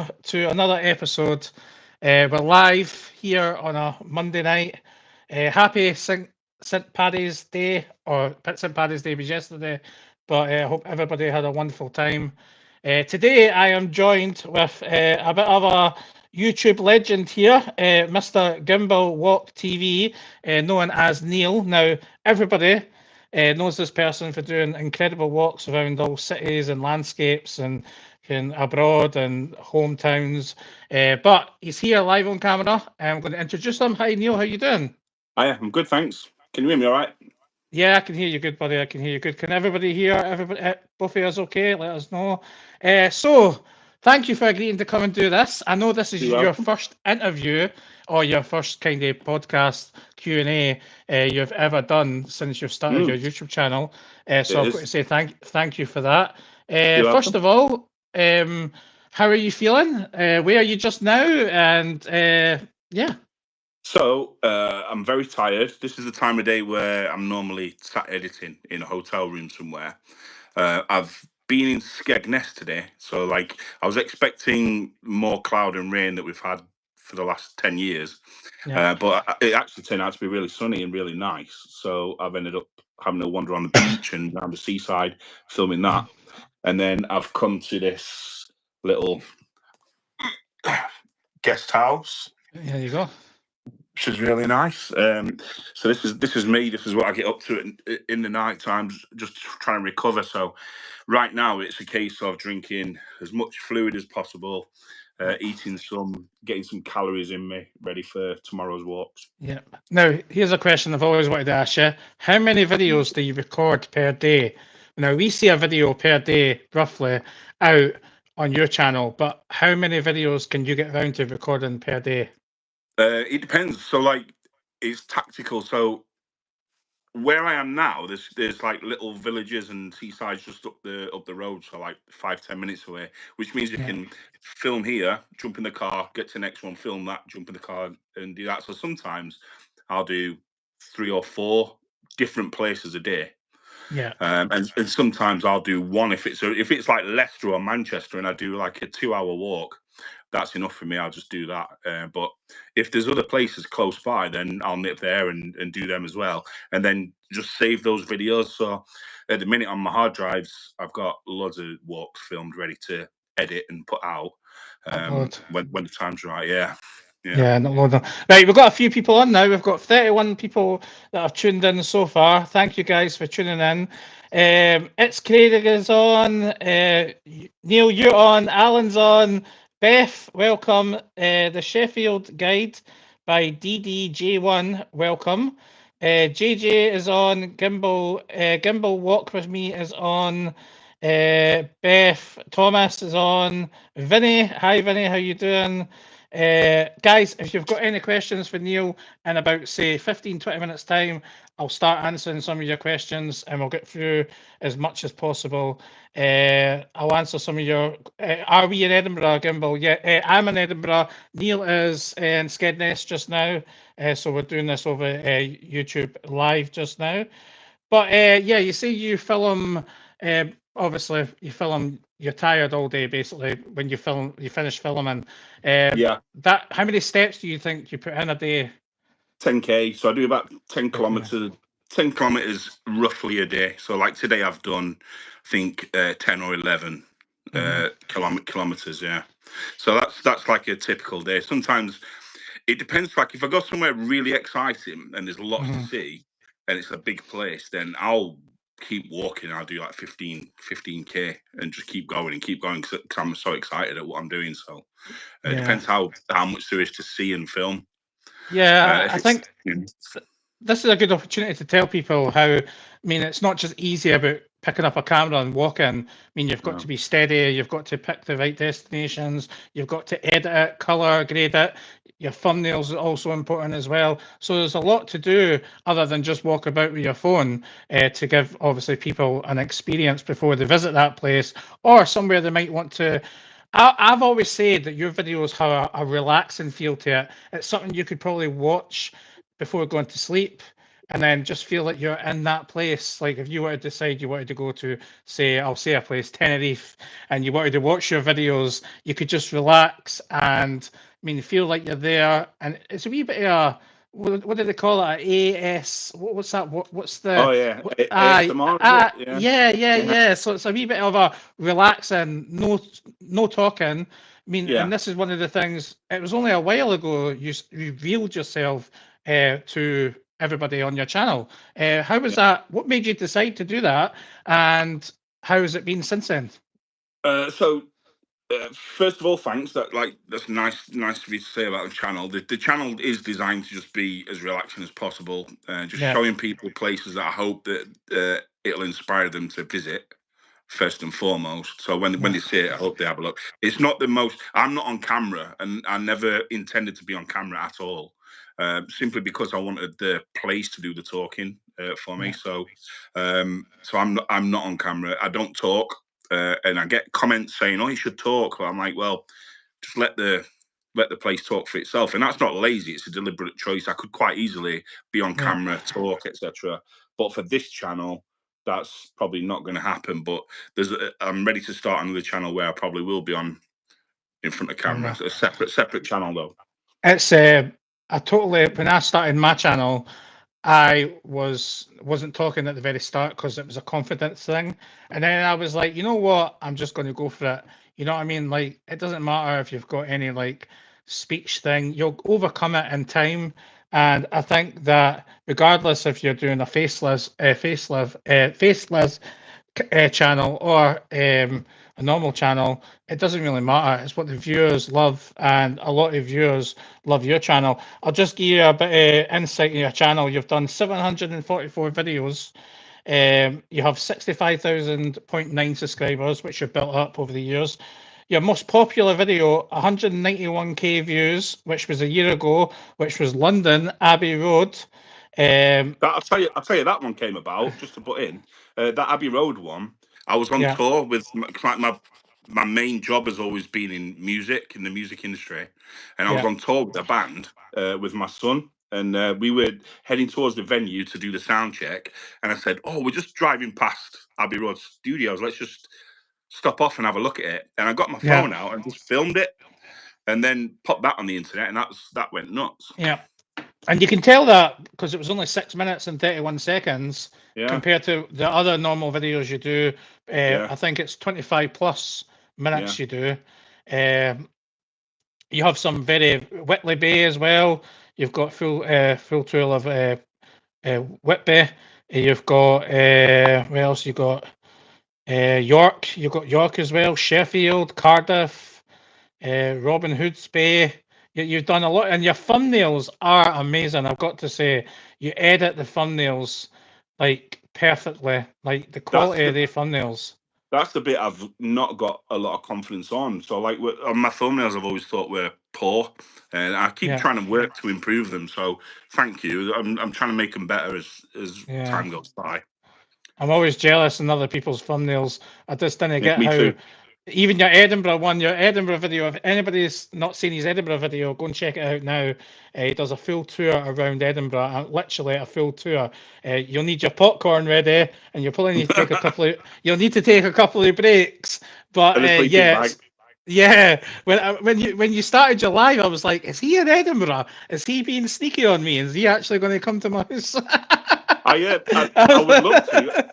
welcome to another episode. We're live here on a Monday night. Happy St. Paddy's Day, or St. Paddy's Day was yesterday, but I hope everybody had a wonderful time. Today I am joined with a bit of a YouTube legend here, Mr. Gimbal Walk TV, known as Neil. Now, everybody knows this person for doing incredible walks around all cities and landscapes and abroad and hometowns. But he's here live on camera. I'm going to introduce him. Hi, Neil. How you doing? Hiya, I'm good, thanks. Can you hear me all right? Yeah, I can hear you good, buddy. I can hear you good. Can everybody hear? Everybody, both of us okay? Let us know. So, thank you for agreeing to come and do this. I know this is You're your welcome. first interview or your first kind of podcast Q&A you've ever done since you've started your YouTube channel. So It I've got to is. say thank you for that. You're First welcome. of all, how are you feeling? Where are you just now? And yeah. So, I'm very tired. This is the time of day where I'm normally sat editing in a hotel room somewhere. I've been in Skegness today, so like I was expecting more cloud and rain that we've had for the last 10 years. Yeah. But it actually turned out to be really sunny and really nice. So I've ended up having a wander on the beach and around the seaside, filming that. And then I've come to this little guest house, There you go. which is really nice. So this is me. This is what I get up to in the night times, just trying to recover. So right now it's a case of drinking as much fluid as possible, eating getting some calories in me, ready for tomorrow's walks. Yeah. Now, here's a question I've always wanted to ask you. How many videos do you record per day? Now, we see a video per day, roughly, out on your channel, but how many videos can you get around to recording per day? It depends. So like it's tactical. So where I am now, there's like little villages and seasides just up the road, so like 5-10 minutes away, which means you Yeah. can film here, jump in the car, get to the next one, film that, jump in the car, and do that. So sometimes I'll do 3 or 4 different places a day, Yeah. and sometimes I'll do one if it's like Leicester or Manchester, and I do like a 2-hour walk. That's enough for me. I'll just do that. But if there's other places close by, then I'll nip there and do them as well, and then just save those videos. So at the minute on my hard drives, I've got loads of walks filmed, ready to edit and put out Upload. when the time's right. Yeah, yeah. Yeah, not load them. Right, we've got a few people on now. We've got 31 people that have tuned in so far. Thank you guys for tuning in. It's Craig is on. Neil, you're on. Alan's on. Beth, welcome. The Sheffield Guide by DDJ1, welcome. JJ is on. Gimbal Walk with Me is on. Beth, Thomas is on. Vinny, hi Vinny, how you doing? Guys, if you've got any questions for Neil in about, say, 15-20 minutes time, I'll start answering some of your questions and we'll get through as much as possible. I'll answer some of your... are we in Edinburgh, Gimbal? Yeah, I'm in Edinburgh. Neil is in Skegness just now. So we're doing this over YouTube live just now. But yeah, you see you film... obviously, you're tired all day, basically, when you finish filming. Yeah. How many steps do you think you put in a day? 10K. So I do about 10 Okay. kilometers. 10 kilometers roughly a day. So like today I've done, I think 10 or 11 kilometers. Yeah. So that's like a typical day. Sometimes it depends. Like if I go somewhere really exciting and there's lots to see and it's a big place, then I'll keep walking. I'll do like 15K and just keep going because I'm so excited at what I'm doing. So it depends how much there is to see and film. Yeah, I think this is a good opportunity to tell people how, I mean, it's not just easy about picking up a camera and walking. I mean, you've got to be steady, you've got to pick the right destinations, you've got to edit it, color, grade it. Your thumbnails are also important as well. So there's a lot to do other than just walk about with your phone to give, obviously, people an experience before they visit that place or somewhere they might want to. I've always said that your videos have a relaxing feel to it. It's something you could probably watch before going to sleep, and then just feel like you're in that place. Like if you were to decide you wanted to go to, say, I'll say a place, Tenerife, and you wanted to watch your videos, you could just relax and, I mean, feel like you're there. And it's a wee bit of a, what do they call it? What's that? What's Oh the, yeah, ASMR, is it? Yeah, yeah, yeah. So it's a wee bit of a relaxing, no talking. I mean, yeah. and this is one of the things. It was only a while ago you revealed yourself to everybody on your channel. How was that? What made you decide to do that? And how has it been since then? So first of all, thanks. That's nice for you to say about the channel. The channel is designed to just be as relaxing as possible, just Yeah, showing people places that I hope that it'll inspire them to visit first and foremost. So when yeah, they see it, I hope they have a look. It's not the most. I'm not on camera, and I never intended to be on camera at all. Simply because I wanted the place to do the talking for me. yeah, So I'm not on camera. I don't talk, and I get comments saying, "Oh, you should talk." But I'm like, well, just let the place talk for itself, and that's not lazy. It's a deliberate choice. I could quite easily be on yeah, camera, talk, etc. But for this channel, that's probably not going to happen. But I'm ready to start another channel where I probably will be on in front of camera. camera. So a separate channel though. It's I totally, when I started my channel, I wasn't talking at the very start because it was a confidence thing, and then I was like, you know what, I'm just going to go for it. You know what I mean? Like it doesn't matter if you've got any like speech thing, you'll overcome it in time. And I think that regardless if you're doing a faceless channel or a normal channel, it doesn't really matter. It's what the viewers love, and a lot of viewers love your channel. I'll just give you a bit of insight in your channel. You've done 744 videos. You have 65,000.9 subscribers, which you've built up over the years. Your most popular video, 191k views, which was a year ago, which was London Abbey Road. I'll tell you that one came about just to put in that Abbey Road one. I was on Yeah, tour with my main job has always been in music in the music industry, and I was yeah, on tour with a band with my son, and we were heading towards the venue to do the sound check, and I said, "Oh, we're just driving past Abbey Road Studios. Let's just stop off and have a look at it." And I got my yeah, phone out and just filmed it, and then popped that on the internet, and that went nuts. yeah. And you can tell that because it was only 6 minutes and 31 seconds Yeah, compared to the other normal videos you do. yeah, I think it's 25 plus yeah. minutes you do. Um, you have some very Whitley Bay as well. You've got full tour of Whitby. You've got where else? You got York. You've got York as well. Sheffield, Cardiff, Robin Hood's Bay. You've done a lot, and your thumbnails are amazing. I've got to say, you edit the thumbnails like perfectly, like the That's quality of the thumbnails. that's the bit I've not got a lot of confidence on. So, like on my thumbnails, I've always thought were poor, and I keep Yeah, trying to work to improve them. So, thank you. I'm trying to make them better as yeah. time goes by. I'm always jealous in other people's thumbnails. I just didn't Yeah, get me how. too. Even your Edinburgh one, your Edinburgh video, if anybody's not seen his Edinburgh video, go and check it out now. He does a full tour around Edinburgh, literally a full tour. You'll need your popcorn ready, and you'll probably need to take a couple of. You'll need to take a couple of breaks, but And a sleeping yeah, bag. yeah. When you started your live, I was like, is he in Edinburgh? Is he being sneaky on me? Is he actually going to come to my house? I would love to.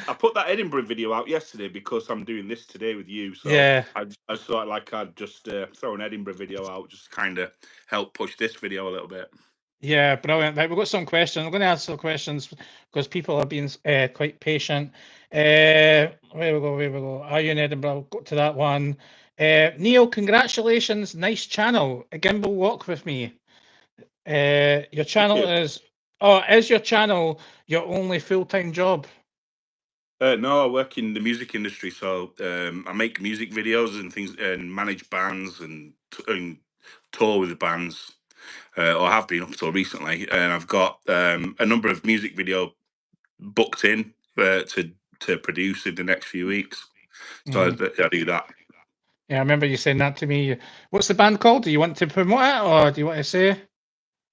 I put that Edinburgh video out yesterday because I'm doing this today with you. So Yeah. I thought like I'd just throw an Edinburgh video out, just kind of help push this video a little bit. Yeah, brilliant. Right, we've got some questions. I'm going to answer some questions because people have been quite patient. Where we go, where we go. Are you in Edinburgh? We'll go to that one. Neil, congratulations. Nice channel. A gimbal walk with me. Your Thank channel you. is your channel your only full-time job? No, I work in the music industry, so I make music videos and things, and manage bands and tour with the bands, or have been up until recently. And I've got a number of music video booked in to produce in the next few weeks. So Mhm. I do that. Yeah, I remember you saying that to me. What's the band called? Do you want to promote it or do you want to say?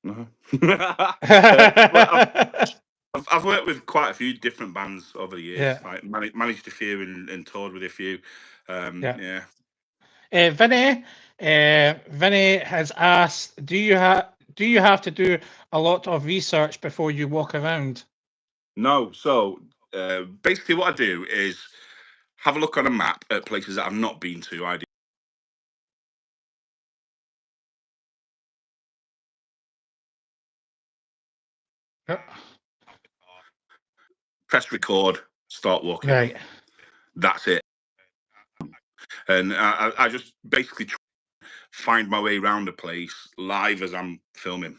No. But I've worked with quite a few different bands over the years. Yeah, Like managed a few and toured with a few. yeah. Yeah. Vinny has asked, do you have to do a lot of research before you walk around? No. So basically, what I do is have a look on a map at places that I've not been to. I do Yeah. press record, start walking. Right. That's it. And I just basically find my way around a place live as I'm filming.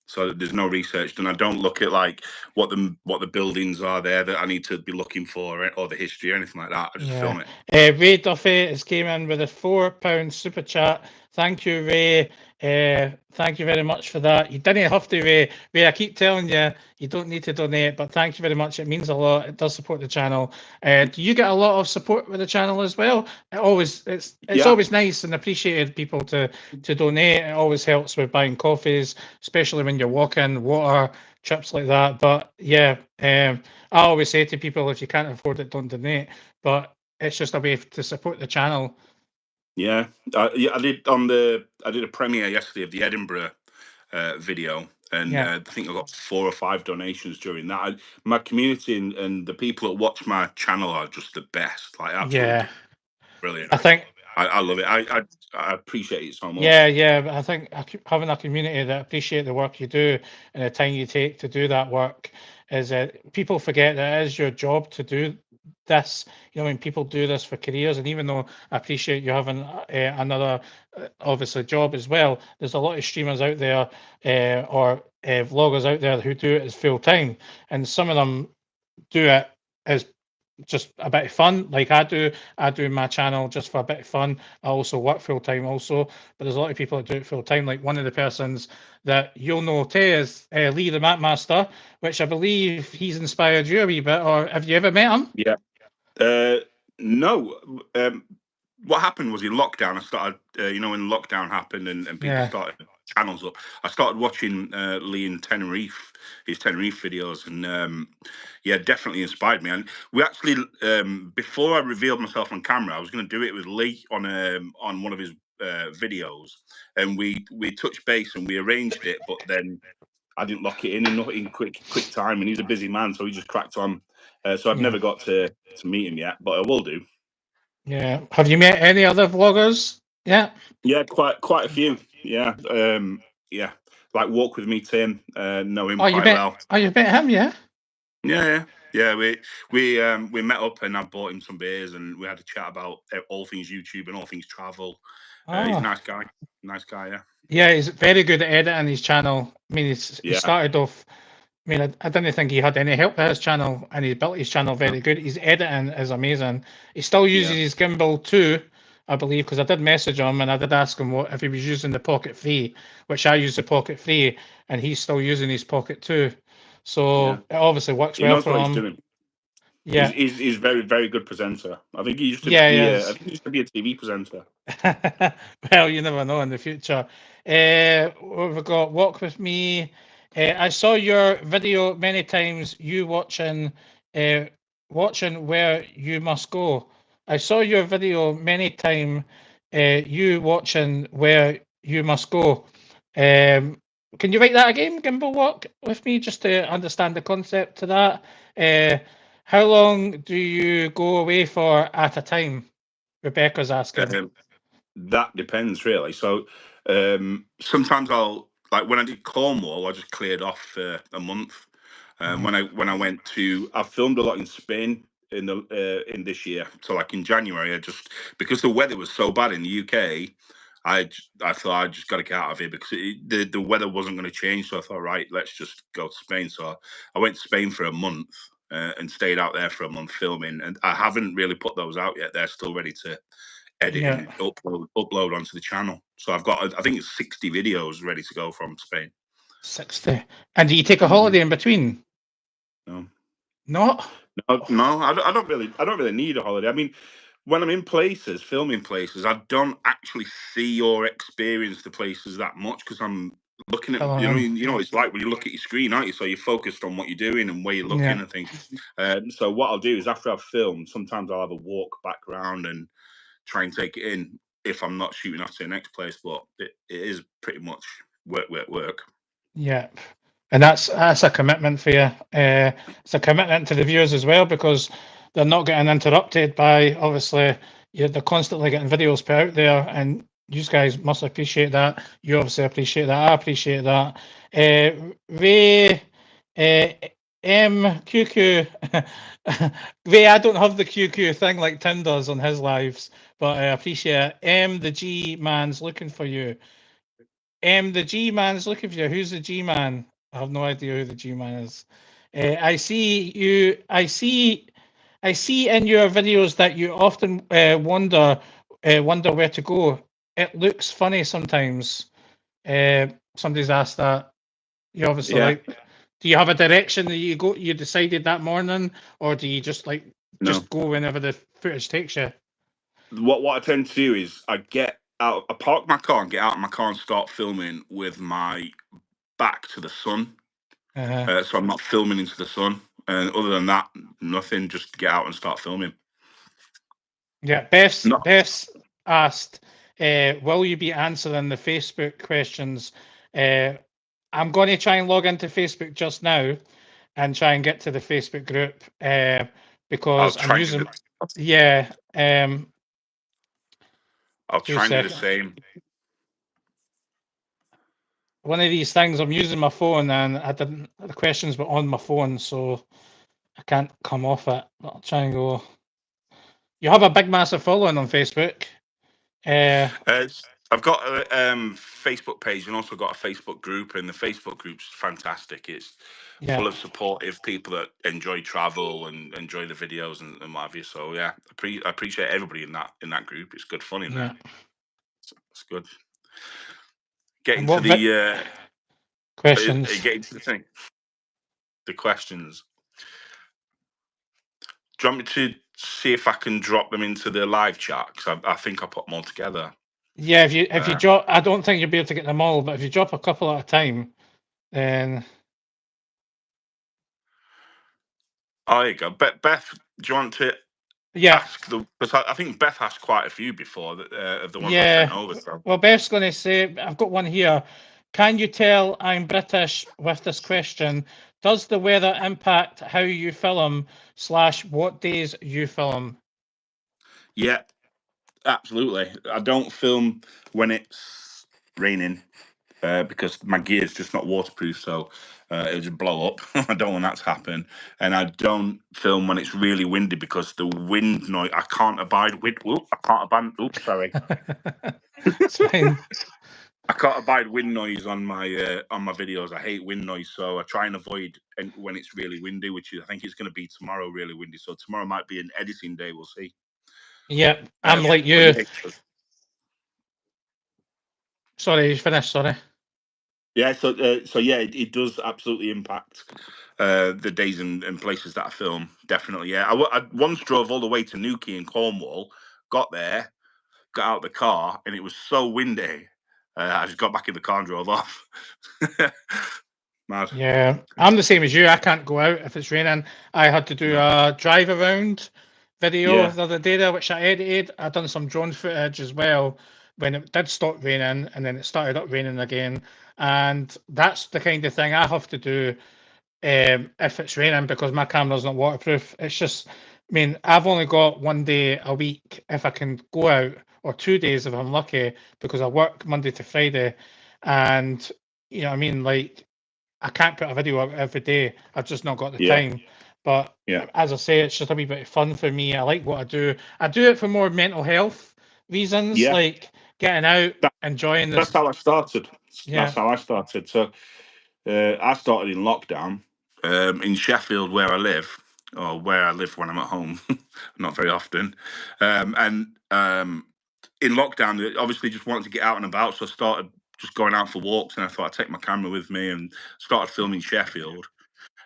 So there's no research done. I don't look at like what the buildings are there that I need to be looking for, or the history or anything like that. I just Yeah. film it. Ray Duffy has came in with a £4 super chat. Thank you, Ray. Thank you very much for that. You didn't have to, Ray. Ray, I keep telling you, you don't need to donate, but thank you very much. It means a lot. It does support the channel. Do you get a lot of support with the channel as well? It's Yeah, always nice and appreciated people to donate. It always helps with buying coffees, especially when you're walking, water, trips like that. But yeah, I always say to people, if you can't afford it, don't donate. But it's just a way to support the channel. yeah, yeah. I did a premiere yesterday of the Edinburgh video, and Yeah, I think I got 4 or 5 donations during that. My community and the people that watch my channel are just the best. Like yeah. absolutely brilliant. I think, I love it. I appreciate it so much. yeah, yeah. But I think having a community that appreciate the work you do and the time you take to do that work is that people forget that it is your job to do this. You know, when people do this for careers, and even though I appreciate you having another obviously job as well, there's a lot of streamers out there or vloggers out there who do it as full time, and some of them do it as just a bit of fun. Like I do my channel just for a bit of fun. I also work full time also, but there's a lot of people that do it full time. Like one of the persons that you'll know Tay is Lee the Map Master, which I believe he's inspired you a wee bit. Or have you ever met him? Yeah. No. What happened was in lockdown. I started, when lockdown happened and people Yeah, started channels up. I started watching Lee in Tenerife, his Tenerife videos, and yeah, definitely inspired me. And we actually, before I revealed myself on camera, I was going to do it with Lee on one of his videos, and we touched base and we arranged it, but then I didn't lock it in quick time, and he's a busy man, so he just cracked on. So I've yeah, never got to meet him yet, but I will do. yeah. Have you met any other vloggers? Yeah. Yeah, quite a few. Yeah, yeah. Like Walk with Me, Tim. Know him Oh, you quite met. well. Oh, you met him? Yeah. Yeah, yeah, yeah. We met up and I bought him some beers and we had a chat about all things YouTube and all things travel. He's a Oh, nice guy. Nice guy. Yeah. yeah. He's very good at editing his channel. I mean, he Yeah. started off. I mean, I didn't think he had any help with his channel, and he built his channel very good. His editing is amazing. He still uses Yeah. his gimbal too, I believe, because I did message him and I did ask him what if he was using the Pocket 3, which I use the Pocket 3, and he's still using his Pocket 2. So Yeah. it obviously works He well knows for what he's him. doing. Yeah, He's very good presenter. I think he used to yeah, be. he I is. think he used to be a TV presenter. Well, you never know in the future. What we've got Walk With Me. I saw your video many times, you uh, watching Where You Must Go. I saw your video many time, you watching Where You Must Go. Can you write that again, Gimbal Walk With Me, just to understand the concept to that? How long do you go away for at a time? Rebecca's asking. Um, That depends really. So sometimes I'll like when I did Cornwall, I just cleared off for a month. Mhm. When I went to, I filmed a lot in Spain in this year. So like in January, I just because the weather was so bad in the UK, I thought I just got to get out of here because the weather wasn't going to change. So I thought, right, let's just go to Spain. So I went to Spain for a month. And stayed out there for a month filming, and I haven't really put those out yet. They're still ready to edit Yeah, and upload onto the channel. So I've got, I think it's 60 videos ready to go from Spain. 60. And do you take a Hmm. holiday in between? No, No. no, I don't really need a holiday. I mean, when I'm in places, filming places, I don't actually see or experience the places that much because I'm looking at, Filling you know, in. it's like when you look at your screen, aren't you? So you're focused on what you're doing and where you're looking Yeah. and things. So what I'll do is after I've filmed, sometimes I'll have a walk back around and try and take it in if I'm not shooting off to the next place. But it is pretty much work. Yeah. And that's a commitment for you. It's a commitment to the viewers as well, because they're not getting interrupted by, obviously, they're constantly getting videos put out there, and you guys must appreciate that. You obviously appreciate that. I appreciate that. Ray, MQQ, Ray, I don't have the QQ thing like Tim does on his lives, but I appreciate it. The G man's looking for you. The G man's looking for you. Who's the G man? I have no idea who the G man is. I see you. I see in your videos that you often wonder where to go. It looks funny sometimes. Somebody's asked that. You obviously Yeah. like. Do you have a direction that you go? You decided that morning, or do you just No. just go whenever the footage takes you? What I tend to do is I get out, I park my car and get out of my car and start filming with my back to the sun. So I'm not filming into the sun. And other than that, nothing. Just get out and start filming. Yeah, Beth's asked, will you be answering the Facebook questions? I'm going to try and log into Facebook just now and try and get to the Facebook group because I'm using. Yeah. I'll try and do the same. One of these things, I'm using my phone and the questions were on my phone, so I can't come off it. I'll try and go. You have a big, massive following on Facebook. I've got a Facebook page and also got a Facebook group, and the Facebook group's fantastic. It's full of supportive people that enjoy travel and enjoy the videos and what have you. So yeah, I appreciate everybody in that group. It's good fun in there. It's good. Getting to the questions. getting to the thing. The questions. Do you want me to see if I can drop them into the live chat? Because I think I put them all together. Yeah, if you drop, I don't think you'll be able to get them all, but if you drop a couple at a time, then. Oh, there you go. Beth, do you want to ask the? Because I think Beth asked quite a few before of the ones I sent over. So. Well, Beth's going to say, I've got one here. Can you tell I'm British with this question? Does the weather impact how you film / what days you film? Yeah, absolutely. I don't film when it's raining because my gear is just not waterproof, so it'll just blow up. I don't want that to happen. And I don't film when it's really windy because the wind noise. I can't abide wind. I can't abide. Oops, sorry. It's fine. I can't abide wind noise on my videos. I hate wind noise, so I try and avoid when it's really windy, which I think it's going to be tomorrow, really windy. So tomorrow might be an editing day. We'll see. Yeah, I'm like you. Sorry, you finished. Sorry. Yeah, so yeah, it does absolutely impact the days and places that I film. Definitely, yeah. I once drove all the way to Newquay in Cornwall, got there, got out the car, and it was so windy. I just got back in the car and drove off. Mad. Yeah, I'm the same as you. I can't go out if it's raining. I had to do a drive around video the other day there, which I edited. I done some drone footage as well when it did stop raining, and then it started up raining again. And that's the kind of thing I have to do if it's raining because my camera's not waterproof. It's just, I mean, I've only got one day a week if I can go out, or 2 days if I'm lucky, because I work Monday to Friday, and you know what I mean, like. I can't put a video out every day. I've just not got the time. But as I say, it's just a wee bit of fun for me. I like what I do. I do it for more mental health reasons, like getting out, enjoying this. That's how I started. That's how I started. So I started in lockdown in Sheffield, where I live, or where I live when I'm at home, not very often. And in lockdown, obviously just wanted to get out and about, so I started just going out for walks, and I thought I'd take my camera with me and started filming Sheffield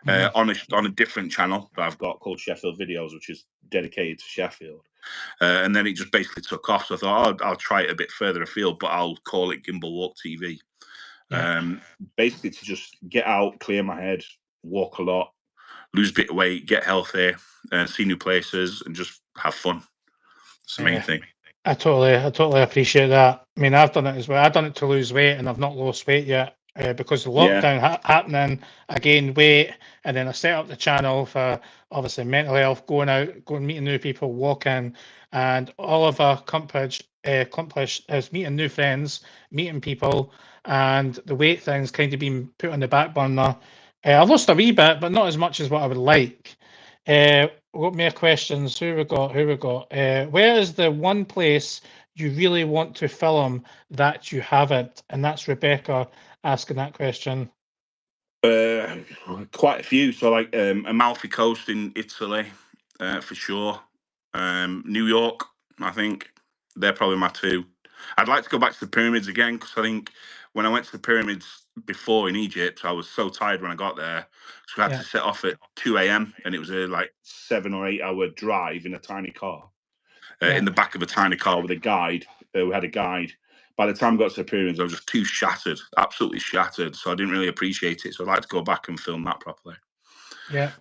on a different channel that I've got called Sheffield Videos, which is dedicated to Sheffield. And then it just basically took off. So I thought, I'll try it a bit further afield, but I'll call it Gimbal Walk TV. Basically to just get out, clear my head, walk a lot, lose a bit of weight, get healthy, see new places, and just have fun. It's the main thing. I totally appreciate that. I mean, I've done it as well. I've done it to lose weight, and I've not lost weight yet because the lockdown happening. I gained weight, and then I set up the channel for obviously mental health, going out, going meeting new people, walking, and all of our accomplished is meeting new friends, meeting people, and the weight thing's kind of been put on the back burner. I've lost a wee bit, but not as much as what I would like. We've got more questions. Who we got? Where is the one place you really want to film that you haven't? And that's Rebecca asking that question. Quite a few. So like Amalfi Coast in Italy, for sure. New York, I think they're probably my two. I'd like to go back to the pyramids again because I think when I went to the pyramids before in Egypt, I was so tired when I got there. So I had to set off at 2 a.m. and it was a like 7 or 8 hour drive in a tiny car, in the back of a tiny car with a guide. We had a guide. By the time I got to the pyramids, I was just too shattered, absolutely shattered. So I didn't really appreciate it. So I'd like to go back and film that properly. Yeah.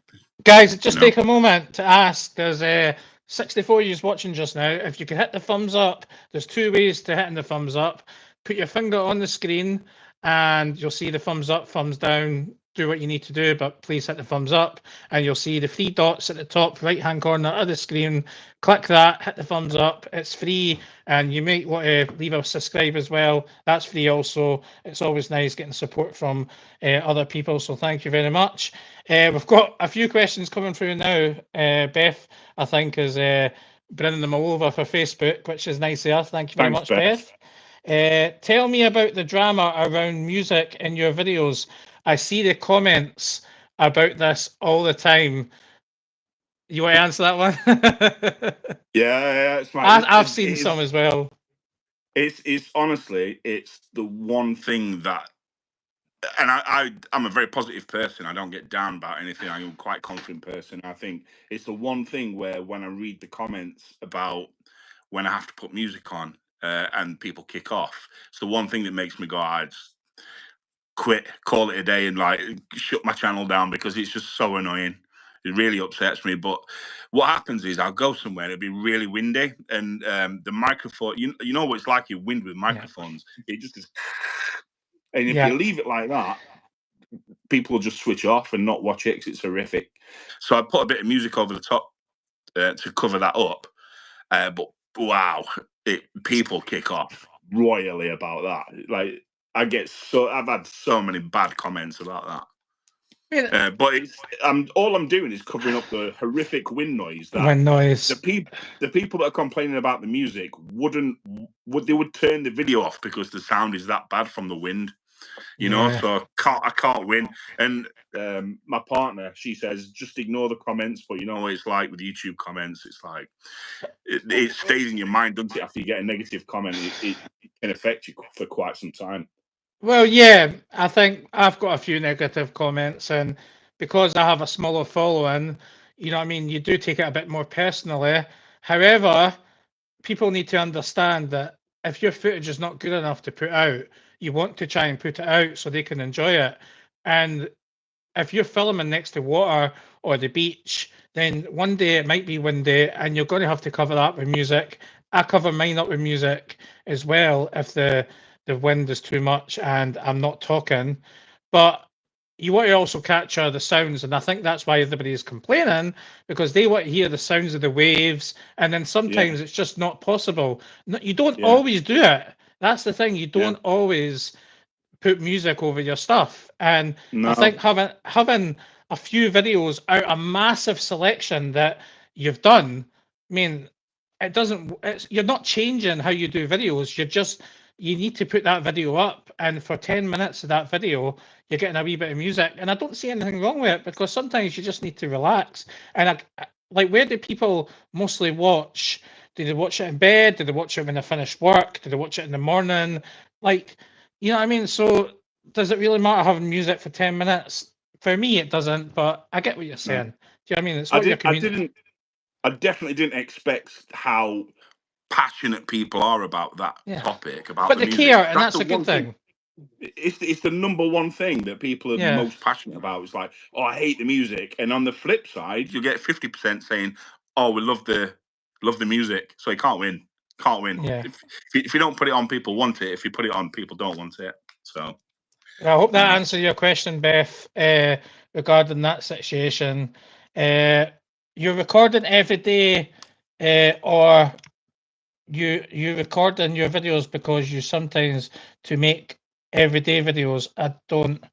Guys, just take a moment to ask. There's 64 of you watching just now. If you can hit the thumbs up, there's two ways to hitting the thumbs up. Put your finger on the screen and you'll see the thumbs up, thumbs down. Do what you need to do, but please hit the thumbs up, and you'll see the three dots at the top right hand corner of the screen. Click that, hit the thumbs up. It's free, and you might want to leave a subscribe as well. That's free also. It's always nice getting support from other people, so thank you very much. We've got a few questions coming through now. Beth, I think, is bringing them all over for Facebook, which is nice there. Thank you very much, Beth. Tell me about the drama around music in your videos. I see the comments about this all the time. You want to answer that one? Yeah, it's I've seen some as well. It's honestly, it's the one thing that, and I'm a very positive person. I don't get down about anything. I'm a quite confident person. I think it's the one thing where when I read the comments about when I have to put music on and people kick off, it's the one thing that makes me go, I just quit, call it a day, and like shut my channel down because it's just so annoying. It really upsets me. But what happens is I'll go somewhere, it'll be really windy, and the microphone, you know what it's like, you wind with microphones. It just goes, and if you leave it like that, people will just switch off and not watch it because it's horrific. So I put a bit of music over the top to cover that up. But wow, people kick off royally about that. Like I've had so many bad comments about that. But all I'm doing is covering up the horrific wind noise. The people that are complaining about the music would turn the video off because the sound is that bad from the wind. You know, so I can't win. And my partner, she says, just ignore the comments. But you know what it's like with YouTube comments. It's like it stays in your mind, doesn't it? After you get a negative comment, it can affect you for quite some time. Well, yeah, I think I've got a few negative comments, and because I have a smaller following, you know what I mean, you do take it a bit more personally. However, people need to understand that if your footage is not good enough to put out, you want to try and put it out so they can enjoy it. And if you're filming next to water or the beach, then one day it might be windy and you're going to have to cover that with music. I cover mine up with music as well if the wind is too much and I'm not talking. But you want to also capture the sounds, and I think that's why everybody is complaining, because they want to hear the sounds of the waves, and then sometimes it's just not possible. You don't always do it. That's the thing. You don't always put music over your stuff, and I think having a few videos out a massive selection that you've done, I mean, you're not changing how you do videos. You need to put that video up, and for 10 minutes of that video you're getting a wee bit of music, and I don't see anything wrong with it, because sometimes you just need to relax. And like, where do people mostly watch? Do they watch it in bed? Do they watch it when they finish work? Do they watch it in the morning? Like, you know what I mean? So does it really matter having music for 10 minutes? For me, it doesn't, but I get what you're saying. Do you know what I mean? It's what your community... I definitely didn't expect how passionate people are about that topic, about but the they music. care, and that's a good thing. it's the number one thing that people are Yeah, most passionate about. It's like, oh, I hate the music, and on the flip side, you get 50% saying, oh, we love the music. So you can't win. Can't win. yeah. If you don't put it on, people want it. If you put it on, people don't want it. So I hope that yeah. answers your question, Beth, regarding that situation. You're recording every day, or you recording your videos because you sometimes to make everyday videos. I don't.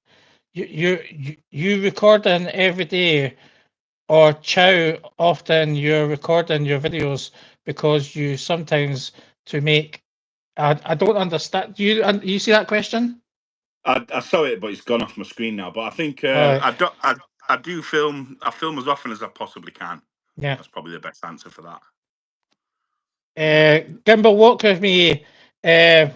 You recording every day, or chow often you're recording your videos because you sometimes to make. I don't understand. You see that question? I saw it, but it's gone off my screen now. But I think All right. I do film. I film as often as I possibly can. Yeah. That's probably the best answer for that. Gimbal, walk with me. Uh,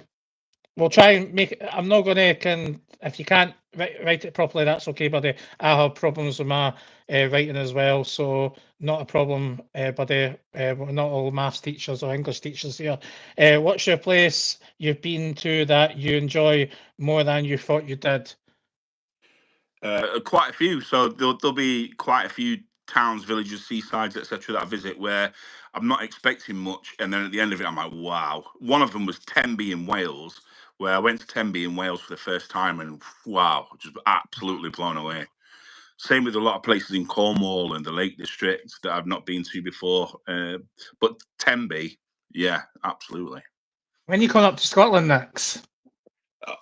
we'll try and make it. I'm not going to if you can't write it properly, that's okay, buddy. I have problems with my writing as well, so not a problem, buddy. We're not all maths teachers or English teachers here. What's your place you've been to that you enjoy more than you thought you did? Quite a few. So there'll be quite a few towns, villages, seasides, etc. that I visit where I'm not expecting much, and then at the end of it, I'm like, wow. One of them was Tenby in Wales, where I went to Tenby in Wales for the first time, and wow, just absolutely blown away. Same with a lot of places in Cornwall and the Lake District that I've not been to before. But Tenby, yeah, absolutely. When you come up to Scotland next?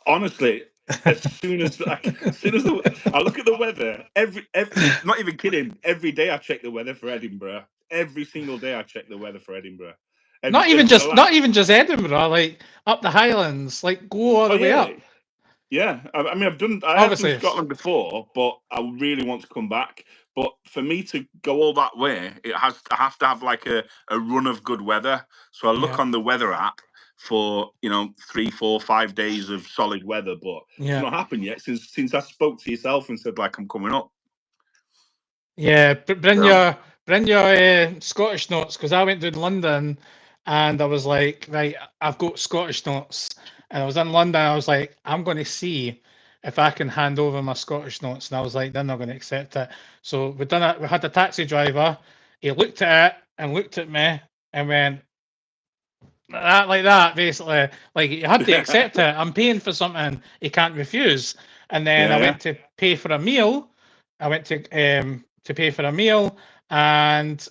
Honestly, as soon as I look at the weather, not even kidding, every day I check the weather for Edinburgh. Every single day I check the weather for Edinburgh. And for the Not last, even just Edinburgh, like up the Highlands, like go all oh the way yeah, up. yeah. I mean, I have done Obviously, Scotland before, but I really want to come back. But for me to go all that way, I have to have like a run of good weather. So I look yeah, on the weather app for 3, 4, 5 days of solid weather, but it's yeah, not happened yet since I spoke to yourself and said like I'm coming up. yeah. So Bring your Scottish notes, because I went to London and I was like, right, I've got Scottish notes, and I was in London. I was like, I'm going to see if I can hand over my Scottish notes, and I was like, they're not going to accept it. So we done it. We had a taxi driver. He looked at it and looked at me and went, that like that basically, like you had to accept it. I'm paying for something you can't refuse. And then I yeah, went to pay for a meal. I went to pay for a meal, and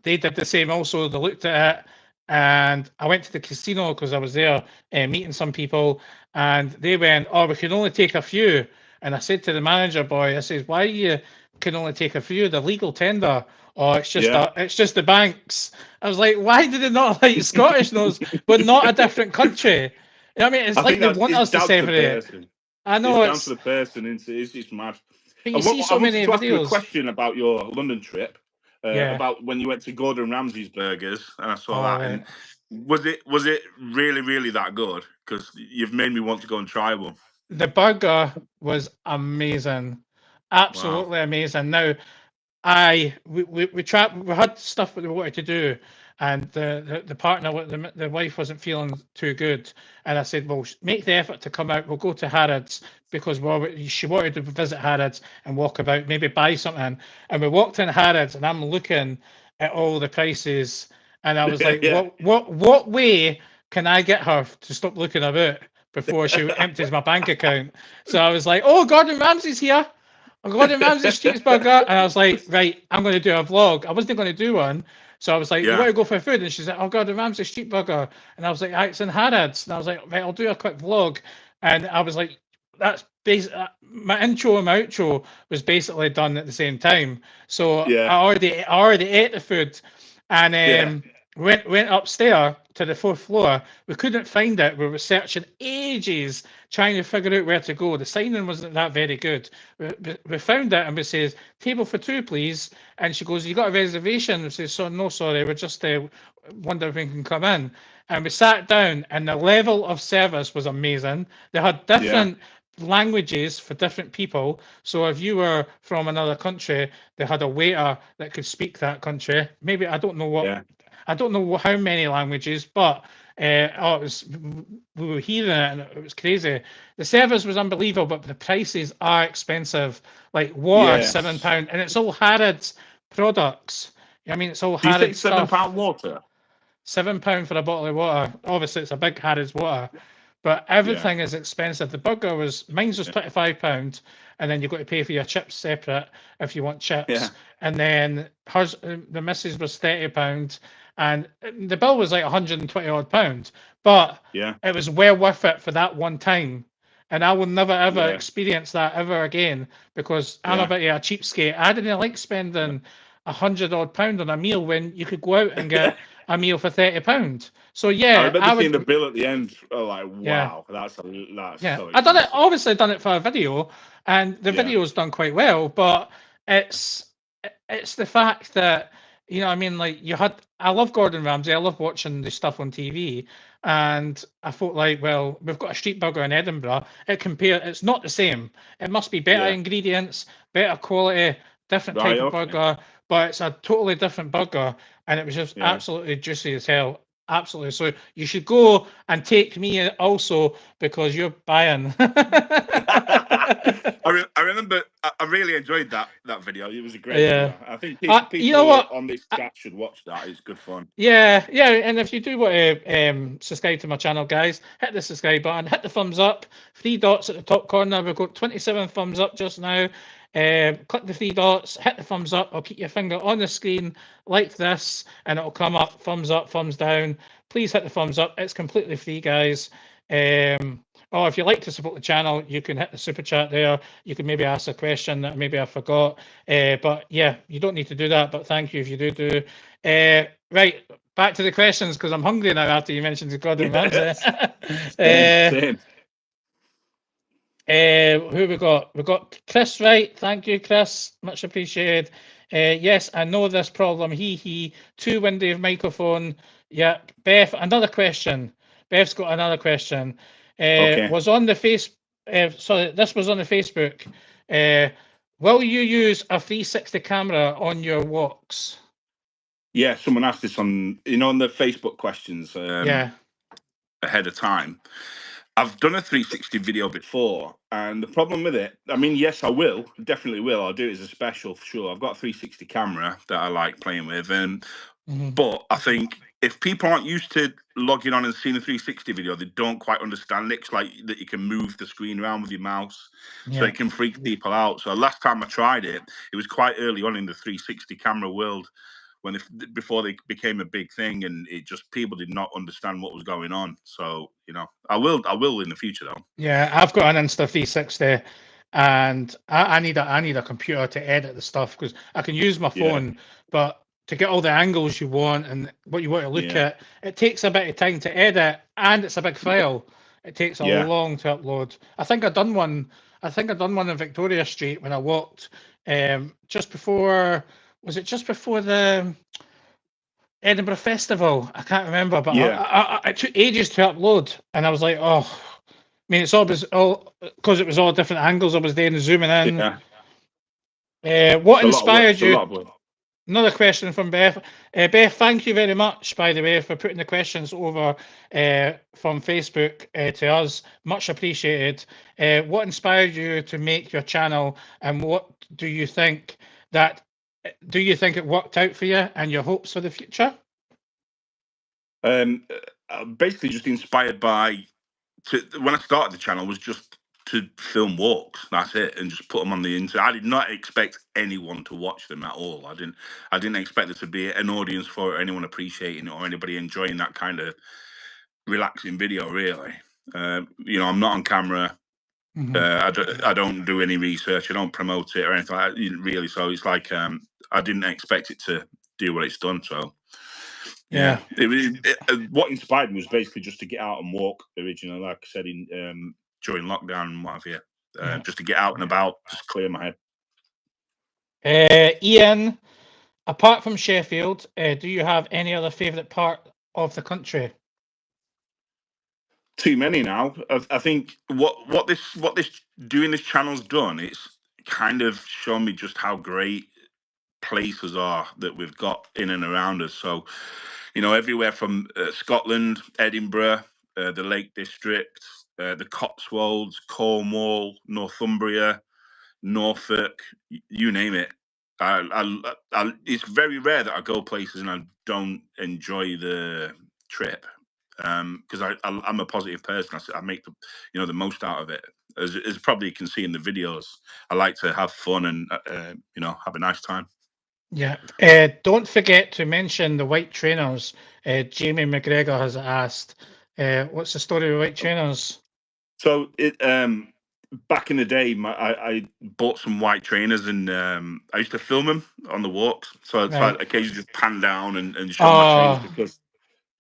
they did the same also. They looked at it, and I went to the casino because I was there meeting some people, and they went, oh, we can only take a few. And I said to the manager boy, I says, why you can only take a few? The legal tender. Oh, yeah. it's just the banks. I was like, why did they not like Scottish notes, but not a different country? You know what I mean? It's I like think they that's want it's us to down to the separate. person. I It's know down to it's, the person. It's just mad. but you And see what I so wanted many to ask you a videos. question about your London trip, Yeah. about when you went to Gordon Ramsay's Burgers, and I saw All that. right. And was it really that good? Because you've made me want to go and try one. The burger was amazing, Wow. absolutely amazing. Now, we had stuff that we wanted to do, and the partner, the wife wasn't feeling too good, and I said, well, make the effort to come out. We'll go to Harrods because she wanted to visit Harrods and walk about, maybe buy something. And we walked in Harrods, and I'm looking at all the prices, and I was like, Yeah. what way can I get her to stop looking about before she empties my bank account? So I was like, oh, Gordon Ramsay's here. Gordon Ramsay's cheeseburger, and I was like, right, I'm going to do a vlog. I wasn't going to do one, so I was like, you Yeah. want to go for food? And she's like, oh, Gordon Ramsay's cheeseburger, and I was like, ah, it's in Harrods, and I was like, right, I'll do a quick vlog, and I was like, that's basically my intro and my outro was basically done at the same time. So Yeah. I already ate the food, and Yeah. went upstairs to the fourth floor. We couldn't find it. We were searching ages trying to figure out where to go. The signing wasn't that very good. We found it, and we says, table for two, please. And she goes, you got a reservation? We says, so no, sorry, we're just wondering if we can come in. And we sat down, and the level of service was amazing. They had Yeah. different languages for different people. So if you were from another country, they had a waiter that could speak that country. Maybe I don't know what Yeah. I don't know how many languages, but it was, we were hearing it and it was crazy. The service was unbelievable, but the prices are expensive. Like water, Yes. £7, and it's all Harrods products. I mean, it's all Do you say Harrods stuff. £7 water? £7 for a bottle of water. Obviously, it's a big Harrods water, but everything is expensive. The burger mine was £25, and then you've got to pay for your chips separate if you want chips. Yeah. And then hers, the missus was £30, and the bill was like 120 odd pounds, but Yeah. it was well worth it for that one time. And I will never ever Yeah. experience that ever again, because I'm a Yeah. bit of a cheapskate. I didn't like spending 100 odd pound on a meal when you could go out and get a meal for £30. So I yeah, remember seeing the would. bill at the end. Oh, like, Yeah. wow, that's Yeah, so I done it. expensive. Obviously, done it for a video, and the Yeah. video's done quite well. But it's the fact that, you know, I mean, like I love Gordon Ramsay. I love watching the stuff on TV, and I thought, like, well, we've got a street burger in Edinburgh. It's not the same. It must be better Yeah. ingredients, better quality, different Right, type of okay. burger, but it's a totally different burger, and it was just Yeah. absolutely juicy as hell. Absolutely. So you should go and take me also, because you're buying. I remember. I really enjoyed that video. It was a great Yeah. video. I think You know people what? on this chat should watch that. It's good fun. Yeah, and if you do want to subscribe to my channel, guys, hit the subscribe button, hit the thumbs up, 3 dots at the top corner. We've got 27 thumbs up just now. Click the 3 dots, hit the thumbs up, or keep your finger on the screen like this, and it'll come up, thumbs up, thumbs down. Please hit the thumbs up. It's completely free, guys. Or if you like to support the channel, you can hit the super chat there. You can maybe ask a question that maybe I forgot. But yeah, you don't need to do that, but thank you if you do. Right, back to the questions, because I'm hungry now after you mentioned the Gordon Ramsay. Same. Who we got? We got Chris, right? Thank you, Chris. Much appreciated. Yes, I know this problem. Too windy of microphone. Yeah, Beth, another question. Beth's got another question. Okay. Was on the sorry, this was on the Facebook. Will you use a 360 camera on your walks? Yeah, someone asked this on the Facebook questions Yeah. ahead of time. I've done a 360 video before, and the problem with it, I mean, yes, I will, definitely will. I'll do it as a special for sure. I've got a 360 camera that I like playing with, but I think if people aren't used to logging on and seeing a 360 video, they don't quite understand it. It's like that you can move the screen around with your mouse, so it can freak people out. So last time I tried it, it was quite early on in the 360 camera world, before they became a big thing, and it just, people did not understand what was going on. So I will in the future though. Yeah, I've got an Insta360, and I need a computer to edit the stuff, because I can use my phone, but to get all the angles you want and what you want to look at, it takes a bit of time to edit, and it's a big file. It takes a long to upload. I think I've done one in Victoria Street when I walked just before. Was it just before the Edinburgh Festival? I can't remember, but it took ages to upload, and I was like, oh. I mean, it's all because it was all different angles I was there and zooming in. What inspired you? Another question from Beth. Beth, thank you very much, by the way, for putting the questions over from Facebook to us. Much appreciated. What inspired you to make your channel, and what do you think it worked out for you, and your hopes for the future? Basically, just inspired by. When I started the channel, was just to film walks. That's it, and just put them on the internet. I did not expect anyone to watch them at all. I didn't expect there to be an audience for it, anyone appreciating it, or anybody enjoying that kind of relaxing video. Really, I'm not on camera. I don't do any research. I don't promote it or anything like that, really. So it's like I didn't expect it to do what it's done. So. Yeah, what inspired me was basically just to get out and walk originally, like I said, during lockdown and what have you, just to get out and about, just clear my head. Ian, apart from Sheffield, do you have any other favourite part of the country? Too many now. I think what this doing this channel's done, it's kind of shown me just how great places are that we've got in and around us. So, you know, everywhere from Scotland, Edinburgh, the Lake District, the Cotswolds, Cornwall, Northumbria, Norfolk, you name it. It's very rare that I go places and I don't enjoy the trip, because I'm a positive person. I make the most out of it. As probably you can see in the videos, I like to have fun and have a nice time. Yeah. Don't forget to mention the white trainers. Jamie McGregor has asked, what's the story with white trainers? So back in the day, I bought some white trainers and I used to film them on the walks. So it's Right. like occasionally just pan down and show my trainers, because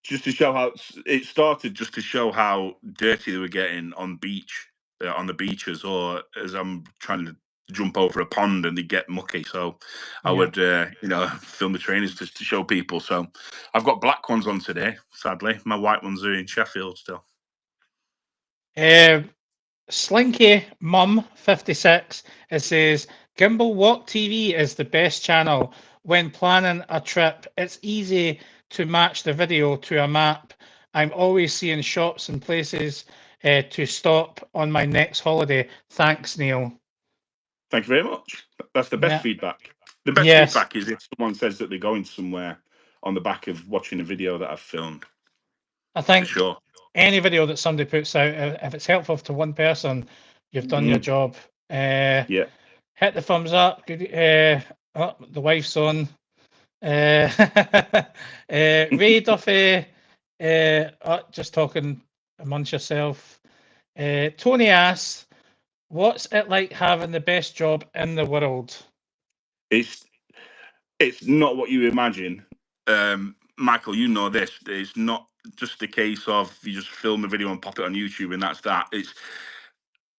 just to show how it started, just to show how dirty they were getting on the beaches, or as I'm trying to jump over a pond and they get mucky. So I would, film the trainers just to show people. So I've got black ones on today. Sadly, my white ones are in Sheffield still. Slinky Mum 56, it says Gimbal Walk TV is the best channel when planning a trip. It's easy to match the video to a map. I'm always seeing shops and places to stop on my next holiday. Thanks, Neil. Thank you very much. That's the best Yeah. feedback. The best Yes. feedback is if someone says that they're going somewhere on the back of watching a video that I've filmed. I think For sure. any video that somebody puts out, if it's helpful to one person, you've done your job. Yeah. Hit the thumbs up. Good. The wife's on. Ray Duffy, just talking amongst yourself. Tony asks, what's it like having the best job in the world? It's not what you imagine. Michael, you know this. It's not just a case of you just film a video and pop it on YouTube and that's that. It's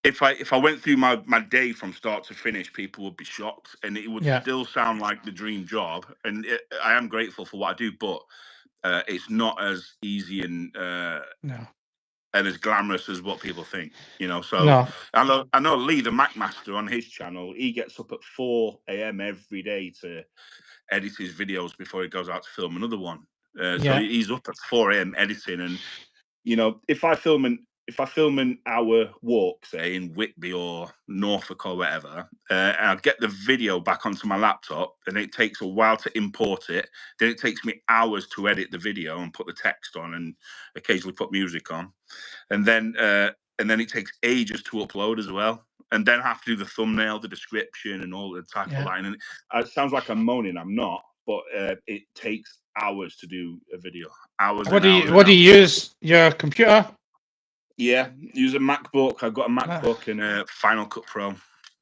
if I went through my day from start to finish, people would be shocked, and it would still sound like the dream job. And I am grateful for what I do, but it's not as easy and as glamorous as what people think. So I know Lee, the Mac Master, on his channel, he gets up at 4 a.m. every day to edit his videos before he goes out to film another one. So he's up at 4 a.m. editing, and if I film an hour walk, say in Whitby or Norfolk or whatever, and I get the video back onto my laptop, and it takes a while to import it. Then it takes me hours to edit the video and put the text on, and occasionally put music on, and then it takes ages to upload as well. And then I have to do the thumbnail, the description, and all the title line. And it sounds like I'm moaning. I'm not, but it takes hours to do a video. Hours. What do you use? Your computer? Yeah, use a MacBook. I've got a MacBook and a Final Cut Pro.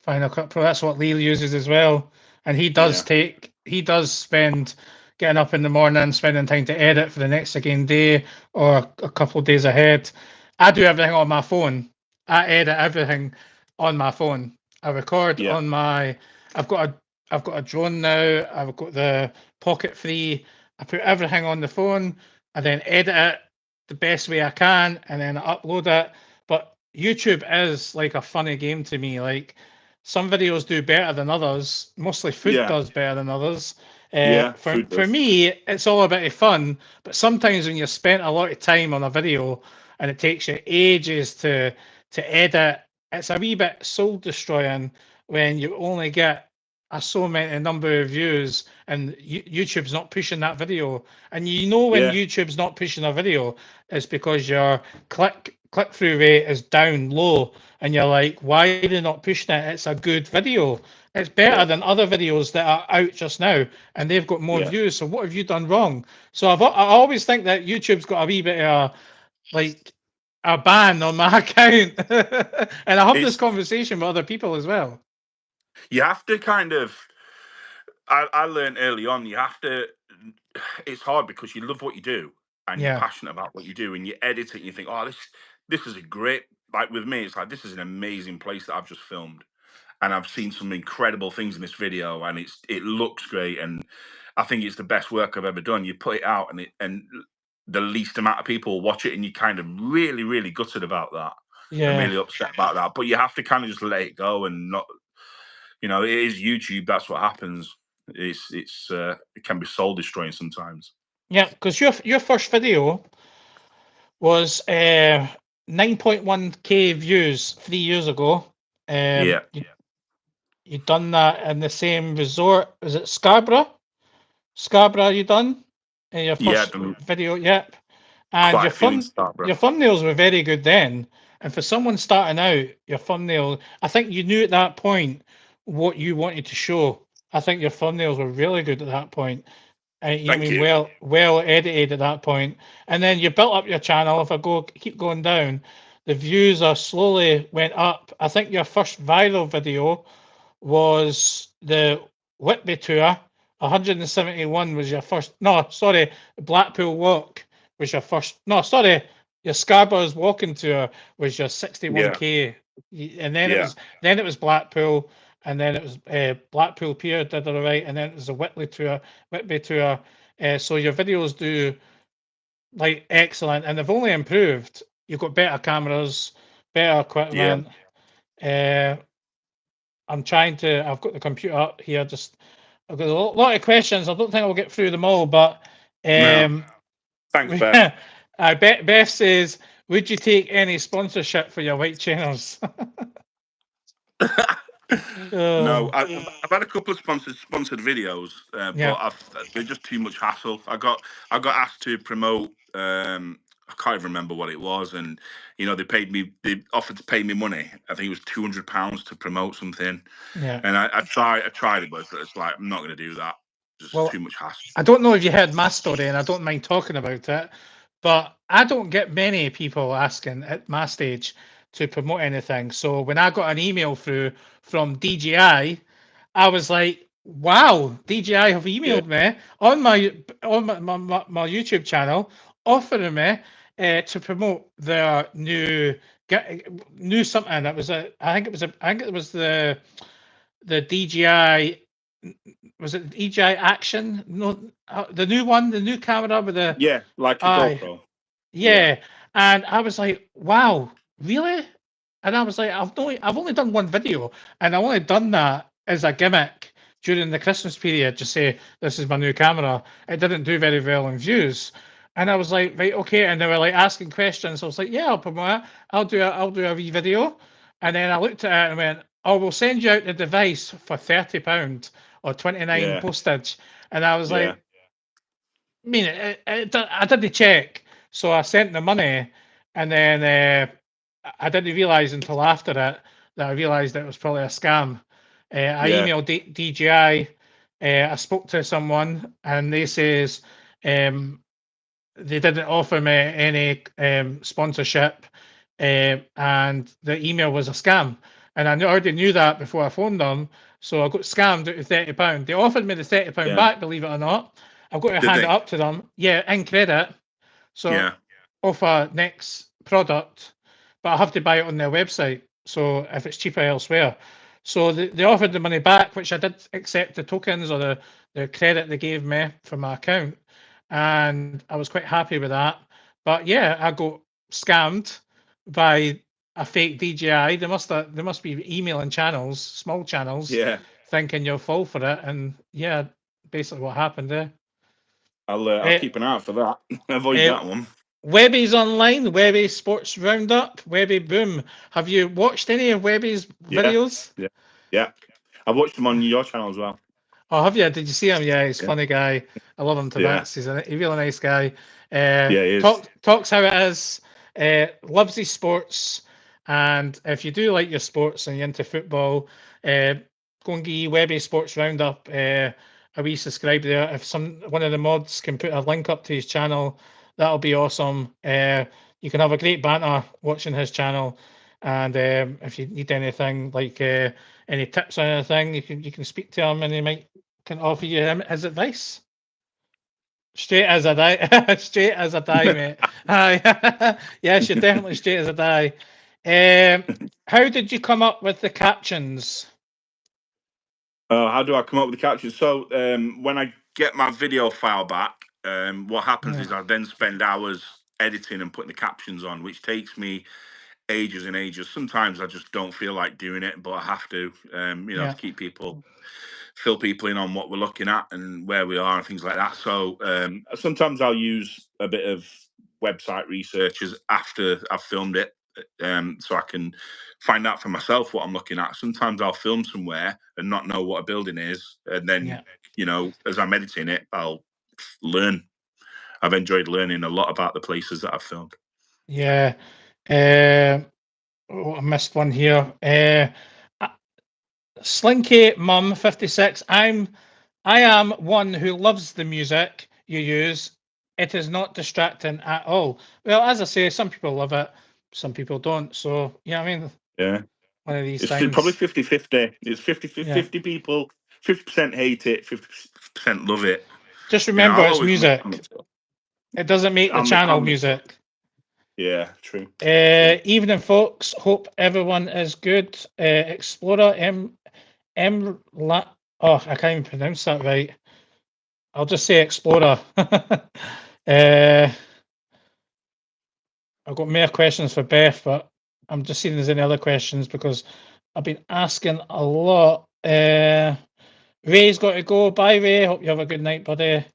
Final Cut Pro. That's what Lee uses as well, and he does spend getting up in the morning, spending time to edit for the next day or a couple of days ahead. I do everything on my phone. I edit everything on my phone. I record on my. I've got a drone now. I've got the Pocket 3. I put everything on the phone. I then edit it the best way I can, and then I upload it. But YouTube is like a funny game to me. Like, some videos do better than others. Mostly food does better than others. For me, it's all a bit of fun. But sometimes when you've spent a lot of time on a video and it takes you ages to edit, it's a wee bit soul destroying when you only get so many number of views and YouTube's not pushing that video. And when YouTube's not pushing a video, it's because your click-through rate is down low, and you're like, why are they not pushing it? It's a good video. It's better than other videos that are out just now, and they've got more views. So what have you done wrong? So I always think that YouTube's got a wee bit of a ban on my account. And I have this conversation with other people as well. You have to kind of. I learned early on. You have to. It's hard because you love what you do and you're passionate about what you do, and you edit it and you think, oh, this is a great. Like with me, it's like, this is an amazing place that I've just filmed, and I've seen some incredible things in this video, and it looks great, and I think it's the best work I've ever done. You put it out, and the least amount of people watch it, and you're kind of really, really gutted about that. And really upset about that. But you have to kind of just let it go and not. It is YouTube. That's what happens. it can be soul destroying sometimes. Yeah, because your first video was 9.1K views 3 years ago. Yeah. You done that in the same resort. Was it Scarborough? Scarborough, you done in your Yeah, first video? Yep. And quite a few in your Scarborough. thumbnails were very good then. And for someone starting out, your thumbnail, I think you knew at that point what you wanted to show. I think your thumbnails were really good at that point. Thank you. Well edited at that point. And then you built up your channel. If I keep going down, the views are slowly went up. I think your first viral video was the Whitby tour. 171 was your first. No, sorry, Blackpool Walk was your first. No, sorry, your Scarborough's walking tour was your 61K, and then it was Blackpool, and then it was Blackpool Pier did all right, and then it was the Whitby tour. So your videos do like excellent, and they've only improved. You've got better cameras, better equipment. I'm trying to. I've got the computer up here. I've got a lot of questions. I don't think I'll get through them all, but No. Thanks, Beth. I bet Beth says, "Would you take any sponsorship for your white chairs?" No, I've had a couple of sponsored videos, Yeah. but they're just too much hassle. I got asked to promote. I can't even remember what it was, and they offered to pay me money. I think it was £200 to promote something, Yeah. and I tried it, but it's like I'm not going to do that. Just Well, too much hassle. I don't know if you heard my story, and I don't mind talking about it, but I don't get many people asking at my stage to promote anything. So when I got an email through from DJI, I was like, "Wow, DJI have emailed me on my YouTube channel, offering me to promote their new something." That was I think it was the DJI. Was it DJI Action? No, the new one, the new camera with the like a eye. GoPro. Yeah, and I was like, "Wow, really?" And I was like, I've only done one video, and I've only done that as a gimmick during the Christmas period. Just say this is my new camera. It didn't do very well in views, and I was like, right, okay. And they were like asking questions. I was like, yeah, I'll promote it. I'll do a wee video. And then I looked at it and went, oh, we'll send you out the device for £30 or 29 postage. And I was like, I mean, I didn't check, so I sent the money, and then I didn't realize until after it that I realized that it was probably a scam. I emailed DJI. I spoke to someone, and they says they didn't offer me any sponsorship, and the email was a scam. And I already knew that before I phoned them, so I got scammed out of £30. They offered me the £30 back, believe it or not. I've got to hand it up to them. Yeah, in credit. So offer next product, but I have to buy it on their website. So if it's cheaper elsewhere. So they offered the money back, which I did accept the tokens or the credit they gave me from my account. And I was quite happy with that. But yeah, I got scammed by a fake DJI. They must be emailing channels, small channels, thinking you'll fall for it. And yeah, basically what happened there. I'll keep an eye out for that. Avoid that one. Webby's online, Webby Sports Roundup, Webby Boom. Have you watched any of Webby's videos? Yeah. I've watched them on your channel as well. Oh, have you? Did you see him? Yeah, he's a funny guy. I love him to bits. He's a really nice guy. He is. Talks how it is. Loves his sports. And if you do like your sports and you're into football, go and give Webby Sports Roundup a wee subscribe there. If one of the mods can put a link up to his channel, that'll be awesome. You can have a great banter watching his channel. And if you need anything like any tips or anything, you can speak to him, and he can offer you his advice. Straight as a die, straight as a die, mate. Yes, you're definitely straight as a die. How did you come up with the captions? How do I come up with the captions? So when I get my video file back, what happens is I then spend hours editing and putting the captions on, which takes me ages and ages. Sometimes I just don't feel like doing it, but I have to, to keep people fill people in on what we're looking at and where we are and things like that. So sometimes I'll use a bit of website researchers after I've filmed it, so I can find out for myself what I'm looking at. Sometimes I'll film somewhere and not know what a building is, and then as I'm editing it, I'll learn. I've enjoyed learning a lot about the places that I've filmed. Yeah. I missed one here. Slinky Mum 56. I am one who loves the music you use. It is not distracting at all. Well, as I say, some people love it, some people don't. So yeah, I mean, yeah, one of these it's things. probably 50-50. It's 50 people, 50% hate it, 50% love it. Just remember, it's music. It doesn't make the channel music. Yeah, true. Evening, folks. Hope everyone is good. Explorer oh, I can't even pronounce that right. I'll just say Explorer. I've got more questions for Beth, but I'm just seeing if there's any other questions because I've been asking a lot. Ray's got to go. Bye, Ray. Hope you have a good night, buddy.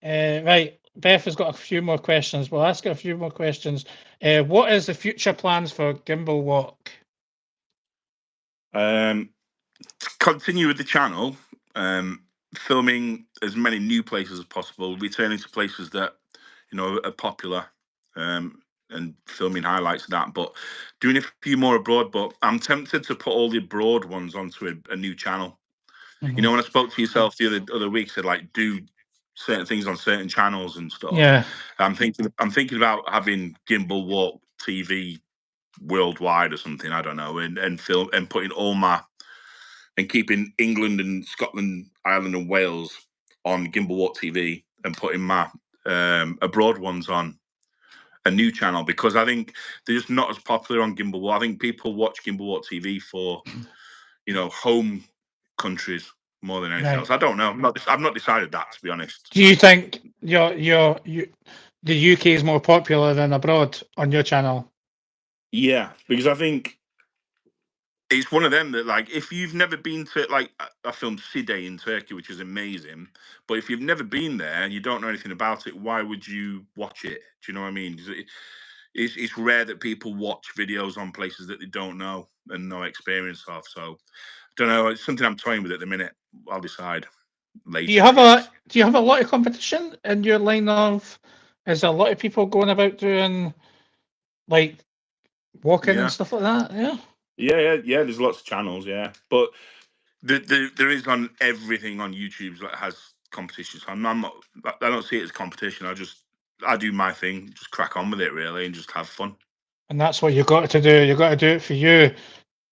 Right, Beth has got a few more questions. We'll ask her a few more questions. What is the future plans for Gimbal Walk? Continue with the channel, filming as many new places as possible, returning to places that are popular, and filming highlights of that. But doing a few more abroad. But I'm tempted to put all the abroad ones onto a new channel. Mm-hmm. When I spoke to yourself the other week, said like do certain things on certain channels and stuff. Yeah, I'm thinking about having Gimbal Walk TV worldwide or something. I don't know, and film and putting all my and keeping England and Scotland, Ireland and Wales on Gimbal Walk TV and putting my abroad ones on a new channel, because I think they're just not as popular on Gimbal Walk. I think people watch Gimbal Walk TV for home countries more than anything else. I don't know. I've not decided that, to be honest. Do you think the UK is more popular than abroad on your channel? Yeah, because I think it's one of them that, like, if you've never been to, like, I filmed Side in Turkey, which is amazing, but if you've never been there and you don't know anything about it, why would you watch it? Do you know what I mean? It's rare that people watch videos on places that they don't know and no experience of. So, I don't know. It's something I'm toying with at the minute. I'll decide later. Do you have a lot of competition in your line of? Is there a lot of people going about doing like walking and stuff like that? Yeah. Yeah. There's lots of channels, but there is on everything on YouTube that has competition. So I'm not. I don't see it as competition. I do my thing, just crack on with it really, and just have fun. And that's what you've got to do. You've got to do it for you,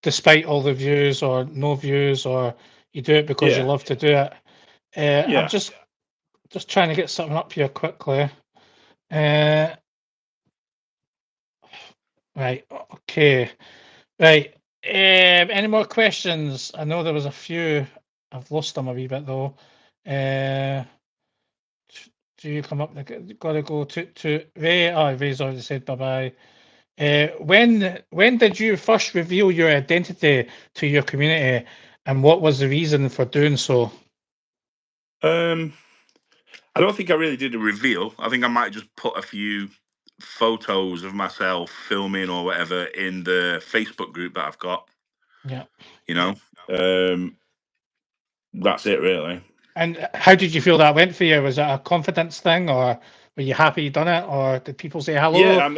despite all the views or no views, or you do it because you love to do it. I'm just trying to get something up here quickly. Right. Okay. Right. Any more questions? I know there was a few. I've lost them a wee bit though. Do you come up? Got to go to Ray. Oh, Ray's already said bye bye. When did you first reveal your identity to your community, and what was the reason for doing so? I don't think I really did a reveal. I think I might just put a few photos of myself filming or whatever in the Facebook group that I've got. Yeah. That's it really. And how did you feel that went for you? Was it a confidence thing, or were you happy you done it, or did people say hello? Yeah,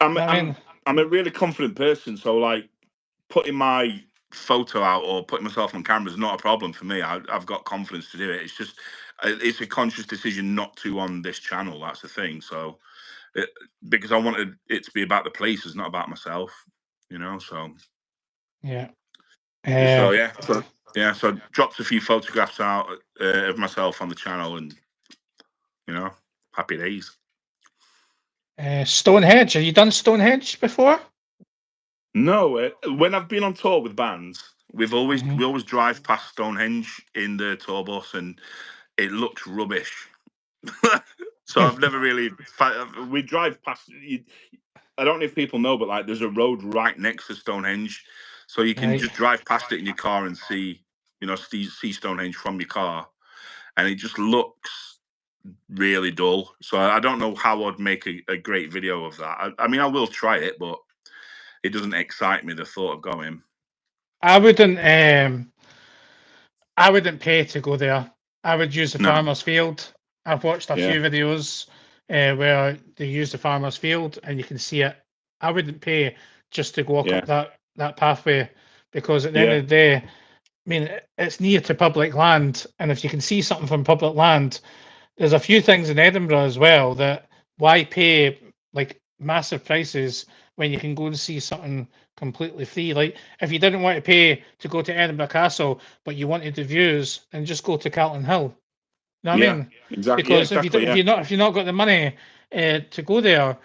I'm a really confident person, so like putting my photo out or putting myself on camera is not a problem for me. I've got confidence to do it. It's just it's a conscious decision not to on this channel. That's the thing. So because I wanted it to be about the places, not about myself. So yeah. So dropped a few photographs out of myself on the channel, and happy days. Stonehenge. Have you done Stonehenge before? No, when I've been on tour with bands, we always drive past Stonehenge in the tour bus, and it looks rubbish. So I've never really. We drive past. I don't know if people know, but like there's a road right next to Stonehenge, so you can just drive past it in your car and see see Stonehenge from your car, and it just looks really dull. So I don't know how I'd make a great video of that. I mean, I will try it, but it doesn't excite me, the thought of going. I wouldn't pay to go there. I would use the No. farmer's field. I've watched a few videos where they use the farmer's field and you can see it. I wouldn't pay just to walk up that pathway, because at the end of the day, I mean, it's near to public land, and if you can see something from public land, there's a few things in Edinburgh as well that why pay like massive prices when you can go and see something completely free. Like if you didn't want to pay to go to Edinburgh Castle, but you wanted the views, then just go to Calton Hill. You know what I mean? Exactly. Because Exactly. if you're not got the money to go there,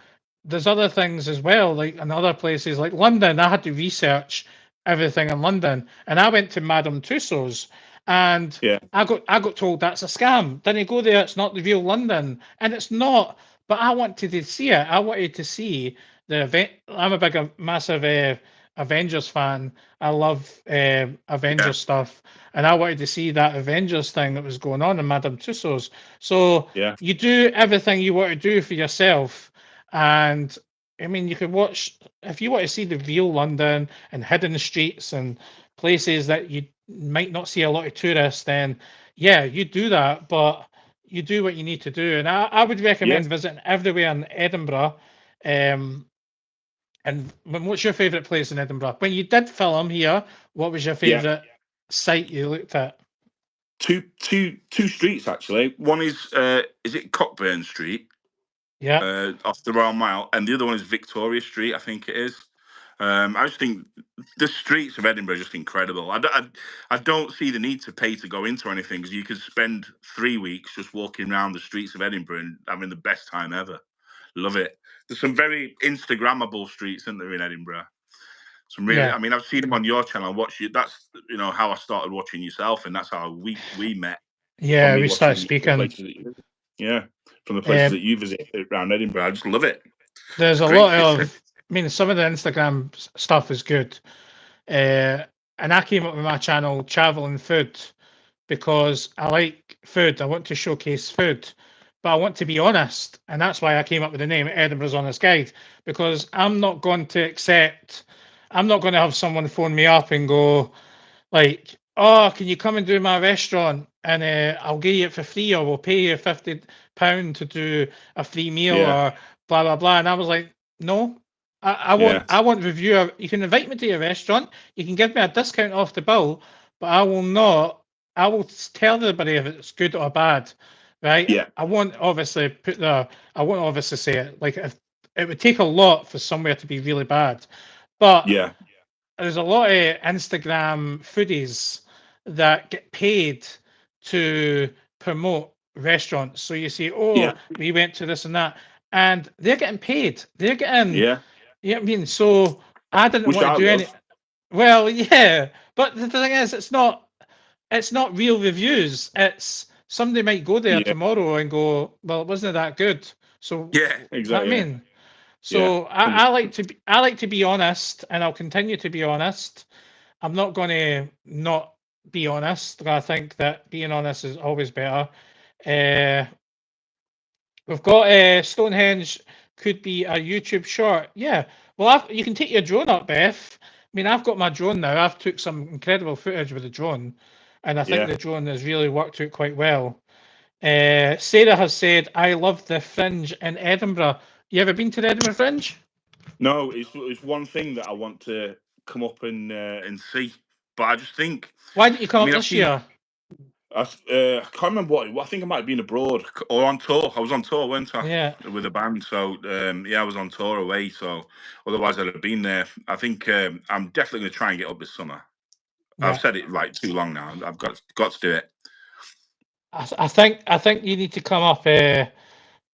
there's other things as well. Like in other places, like London, I had to research everything in London, and I went to Madame Tussauds, and I got told that's a scam. Didn't go there. It's not the real London, and it's not. But I wanted to see it. I wanted to see the event. I'm a massive Avengers fan. I love Avengers stuff, and I wanted to see that Avengers thing that was going on in Madame Tussauds. So you do everything you want to do for yourself, and I mean, you can watch if you want to see the real London and hidden streets and places that you might not see a lot of tourists. Then you do that, but you do what you need to do. And I would recommend visiting everywhere in Edinburgh. And what's your favourite place in Edinburgh? When you did film here, what was your favourite site you looked at? Two streets actually. One is it Cockburn Street? Off the Royal Mile, and the other one is Victoria Street, I think it is. I just think the streets of Edinburgh are just incredible. I don't see the need to pay to go into anything, because you could spend 3 weeks just walking around the streets of Edinburgh and having the best time ever. Love it. There's some very Instagrammable streets, isn't there, in Edinburgh? Some really. I mean, I've seen them on your channel. I watch you. That's how I started watching yourself, and that's how we met. Yeah, we started speaking. From the places that you visit around Edinburgh. I just love it. There's a lot of, I mean, some of the Instagram stuff is good. And I came up with my channel, Travel and Food, because I like food. I want to showcase food, but I want to be honest. And that's why I came up with the name Edinburgh's Honest Guide, because I'm not going to have someone phone me up and go, like, oh, can you come and do my restaurant? And I'll give you it for free, or we'll pay you £50 to do a free meal, or blah blah blah. And I was like, no, I want review. You can invite me to your restaurant. You can give me a discount off the bill, but I will not. I will tell everybody if it's good or bad, right? Yeah. I won't obviously say it. Like, if it would take a lot for somewhere to be really bad, but there's a lot of Instagram foodies that get paid to promote restaurants. So you see, we went to this and that, and they're getting paid. They're getting, you know what I mean? So I didn't want to do any. Well, yeah, but the thing is, it's not real reviews. It's somebody might go there tomorrow and go, well, it wasn't that good. So exactly. I mean. So I like to be honest, and I'll continue to be honest. I'm not going to not be honest. I think that being honest is always better. We've got Stonehenge could be a YouTube short. Yeah. Well, you can take your drone up, Beth. I mean, I've got my drone now. I've took some incredible footage with the drone, and I think the drone has really worked out quite well. Sarah has said, I love the Fringe in Edinburgh. You ever been to the Edinburgh Fringe? No, it's one thing that I want to come up and see, but I just think. Why didn't you come up this year? I can't remember what. I think I might have been abroad or on tour. I was on tour, weren't I? Yeah. With a band. So I was on tour away. So otherwise I'd have been there. I think I'm definitely going to try and get up this summer. Yeah. I've said it like too long now. I've got to do it. I think you need to come up.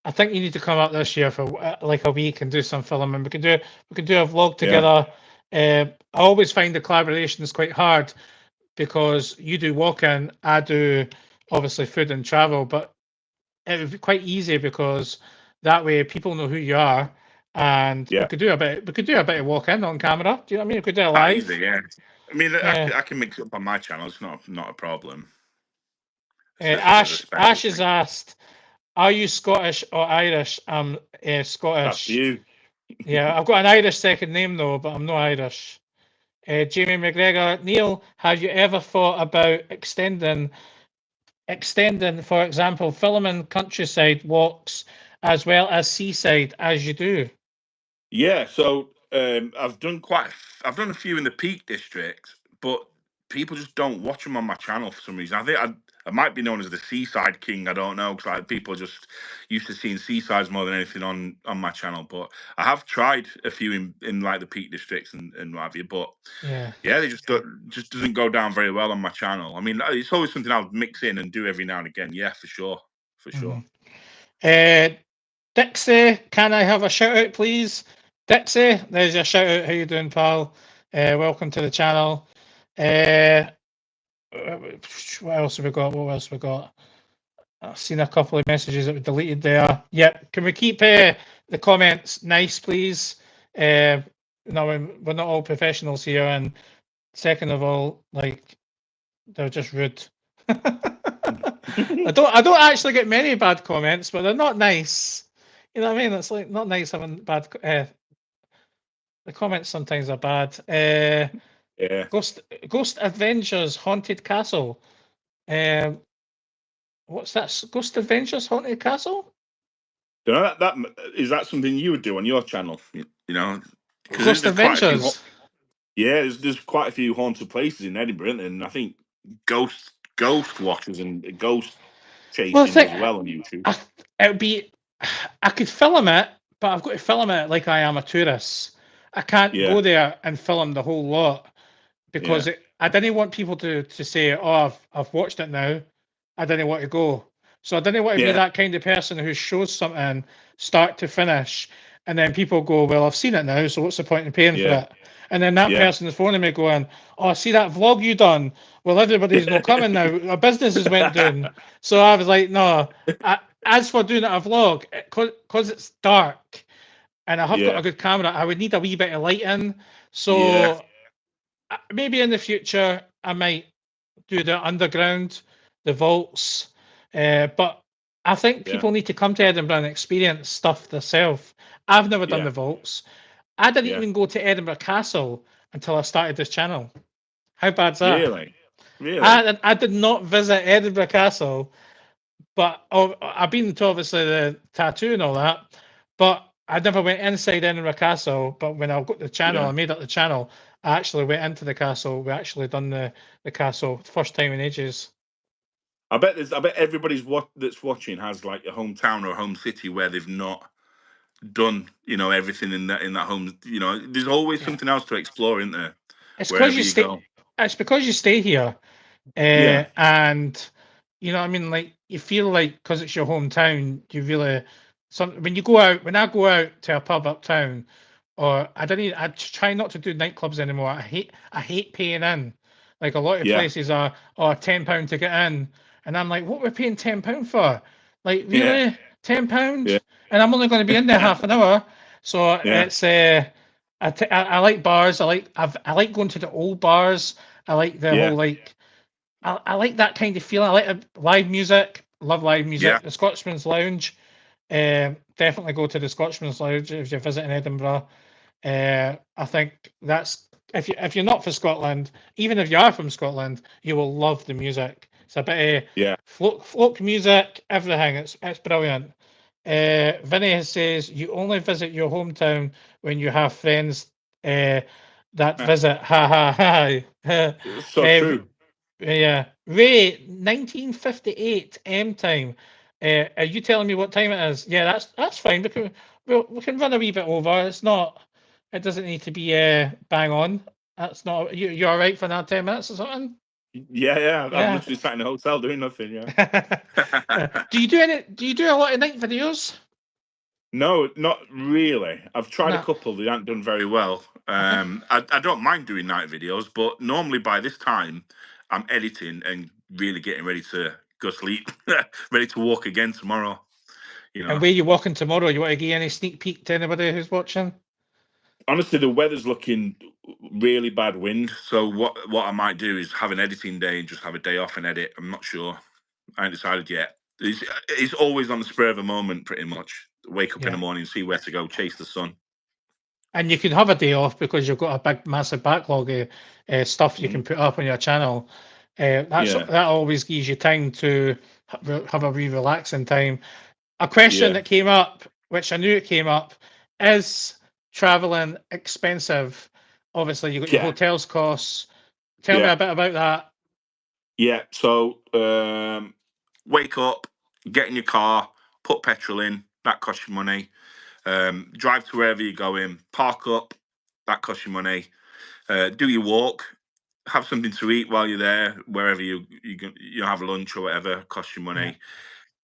I think you need to come up this year for like a week and do some filming. We can do a vlog together. I always find the collaborations quite hard, because you do walking, I do obviously food and travel, but it would be quite easy, because that way people know who you are, and we could do a bit of walking on camera. Do you know what I mean? We could do it live. Easy, yeah. I mean, Yeah. I can mix it up on my channel. It's not a problem. The Ash special has thing. asked, "Are you Scottish or Irish?" I'm That's Scottish. you. Yeah, I've got an Irish second name though, but I'm not Irish. Jamie McGregor, Neil, have you ever thought about extending, for example, filming countryside walks as well as seaside as you do? Yeah, so I've done a few in the Peak District, but people just don't watch them on my channel for some reason. I think I might be known as the Seaside King. I don't know, because like people are just used to seeing seasides more than anything on my channel. But I have tried a few in like the Peak Districts and what have you. But Yeah. yeah, they just doesn't go down very well on my channel. I mean, it's always something I'll mix in and do every now and again. Yeah, for sure, for sure. Dixie, can I have a shout out, please? Dixie, there's your shout out. How you doing, pal? Welcome to the channel. What else have we got? What else have we got? I've seen a couple of messages that were deleted there. Yep. Can we keep the comments nice, please? No, we're not all professionals here. And second of all, like, they're just rude. I don't actually get many bad comments, but they're not nice. You know what I mean? It's like not nice having bad. The comments sometimes are bad. Yeah. Ghost Adventures Haunted Castle. What's that? Ghost Adventures Haunted Castle? You know, that is that something you would do on your channel? You know, because Ghost there's quite a few. Adventures. Yeah, there's quite a few haunted places in Edinburgh, isn't there? And I think ghost watchers and ghost Well, the chasing thing, as well on YouTube. it would be. I could film it, but I've got to film it like I am a tourist. I can't Yeah, go there and film the whole lot because yeah, I didn't want people to say, "Oh, I've watched it now." I didn't want to go, so I didn't want to be yeah, that kind of person who shows something start to finish, and then people go, "Well, I've seen it now, so what's the point in paying for yeah, it?" And then that yeah, person is phoning me going, "Oh, see that vlog you done? Well, everybody's not coming now. Our businesses went down." So I was like, "No." As for doing a vlog, because it's dark and I have got yeah, a good camera, I would need a wee bit of lighting. yeah, So maybe in the future I might do the underground, the vaults, but I think yeah, people need to come to Edinburgh and experience stuff themselves. I've never done yeah, the vaults. I didn't yeah. even go to Edinburgh Castle until I started this channel. How bad's that? Really, really. I did not visit Edinburgh Castle, but I've been to obviously the tattoo and all that, but I never went inside Edinburgh Castle. But when I got the channel, I Yeah. made up the channel. I actually went into the castle. We actually done the castle first time in ages. I bet everybody's that's watching has like a hometown or a home city where they've not done, everything in that home. There's always Yeah, something else to explore, isn't there? it's because Wherever you you stay. go. It's because you stay here, Yeah, and you know what I mean. Like you feel like because it's your hometown, you really when you go out. When I go out to a pub uptown, or I don't. I try not to do nightclubs anymore. I hate paying in. Like a lot of yeah, places are, oh, £10 to get in, and I'm like, what we're paying £10 for? Like yeah, really, yeah, £10? And I'm only going to be in there half an hour. So yeah, it's I like bars. I like going to the old bars. I like the yeah, whole like I like that kind of feeling. I like live music. Love live yeah. music. The Scotsman's Lounge. Definitely go to the Scotsman's Lounge if you're visiting Edinburgh. I think that's if you're not from Scotland, even if you are from Scotland, you will love the music. It's a bit of Yeah. folk music, everything. It's brilliant. Vinny says you only visit your hometown when you have friends that visit. Ha ha ha. It's so true. Yeah, Ray, 1958 M time. Are you telling me what time it is? Yeah, that's fine. We can run a wee bit over. It's not. It doesn't need to be bang on. That's not. You're all right for that 10 minutes or something. Yeah, yeah. I'm Yeah. literally sat in a hotel doing nothing. Yeah. Do you do any? Do you do a lot of night videos? No, not really. I've tried a No. couple that haven't done very well. Okay. I don't mind doing night videos, but normally by this time, I'm editing and really getting ready to go sleep, ready to walk again tomorrow. You And know. where you walking tomorrow? You want to give any sneak peek to anybody who's watching? honestly, the weather's looking really bad wind. So what I might do is have an editing day and just have a day off and edit. I'm not sure. I ain't decided yet. It's always on the spur of a moment, pretty much. Wake up in the morning, see where to go, chase the sun. And you can have a day off because you've got a big, massive backlog of stuff you can put up on your channel. That always gives you time to have a wee relaxing time. A question that came up, which I knew it came up, is traveling expensive? Obviously, you've got your hotels costs. Tell me a bit about that. Yeah. So wake up, get in your car, put petrol in. That costs you money. Drive to wherever you're going. Park up. That costs you money. Do your walk. Have something to eat while you're there, wherever you have lunch or whatever. Costs you money.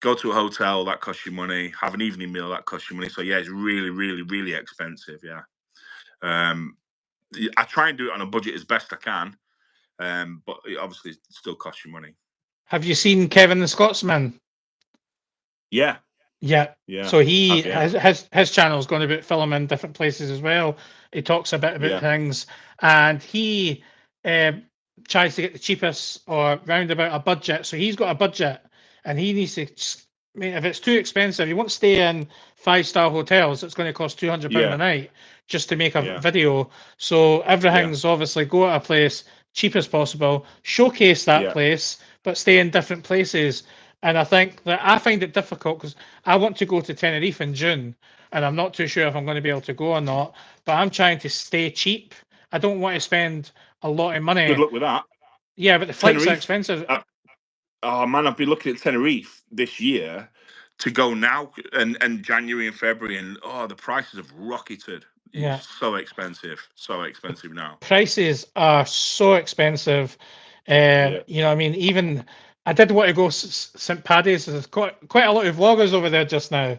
Go to a hotel. That costs you money. Have an evening meal. That costs you money. So yeah, it's really, really, really expensive. Yeah. I try and do it on a budget as best I can. But it obviously still costs you money. Have you seen Kevin the Scotsman? Yeah. Yeah. Yeah. So he his channel's going about filming different places as well. He talks a bit about things, and he tries to get the cheapest or round about a budget. So he's got a budget, and he needs to. I mean, if it's too expensive, he won't stay in 5-star hotels. It's going to cost £200 a night just to make a video. So everything's obviously go at a place cheap as possible, showcase that place, but stay in different places. And I think that I find it difficult because I want to go to Tenerife in June, and I'm not too sure if I'm going to be able to go or not. But I'm trying to stay cheap. I don't want to spend a lot of money. Good luck with that. Yeah, but the flights are expensive. Oh man, I've been looking at Tenerife this year to go now, and January and February, and the prices have rocketed. It's so expensive now. Prices are so expensive. You know, I mean, even I did want to go St. Paddy's. There's quite a lot of vloggers over there just now,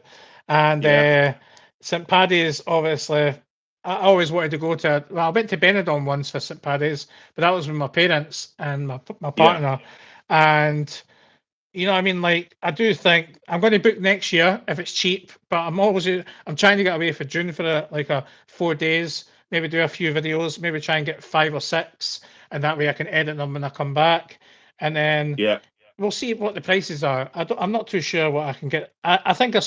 and St. Paddy's, obviously, I always wanted to go to. Well, I went to Benidorm once for St. Paddy's, but that was with my parents and my partner, and you know, I mean, like, I do think I'm going to book next year if it's cheap, but I'm trying to get away for June for a 4 days, maybe do a few videos, maybe try and get 5 or 6, and that way I can edit them when I come back, and then we'll see what the prices are. I'm not too sure what I can get. I think I'm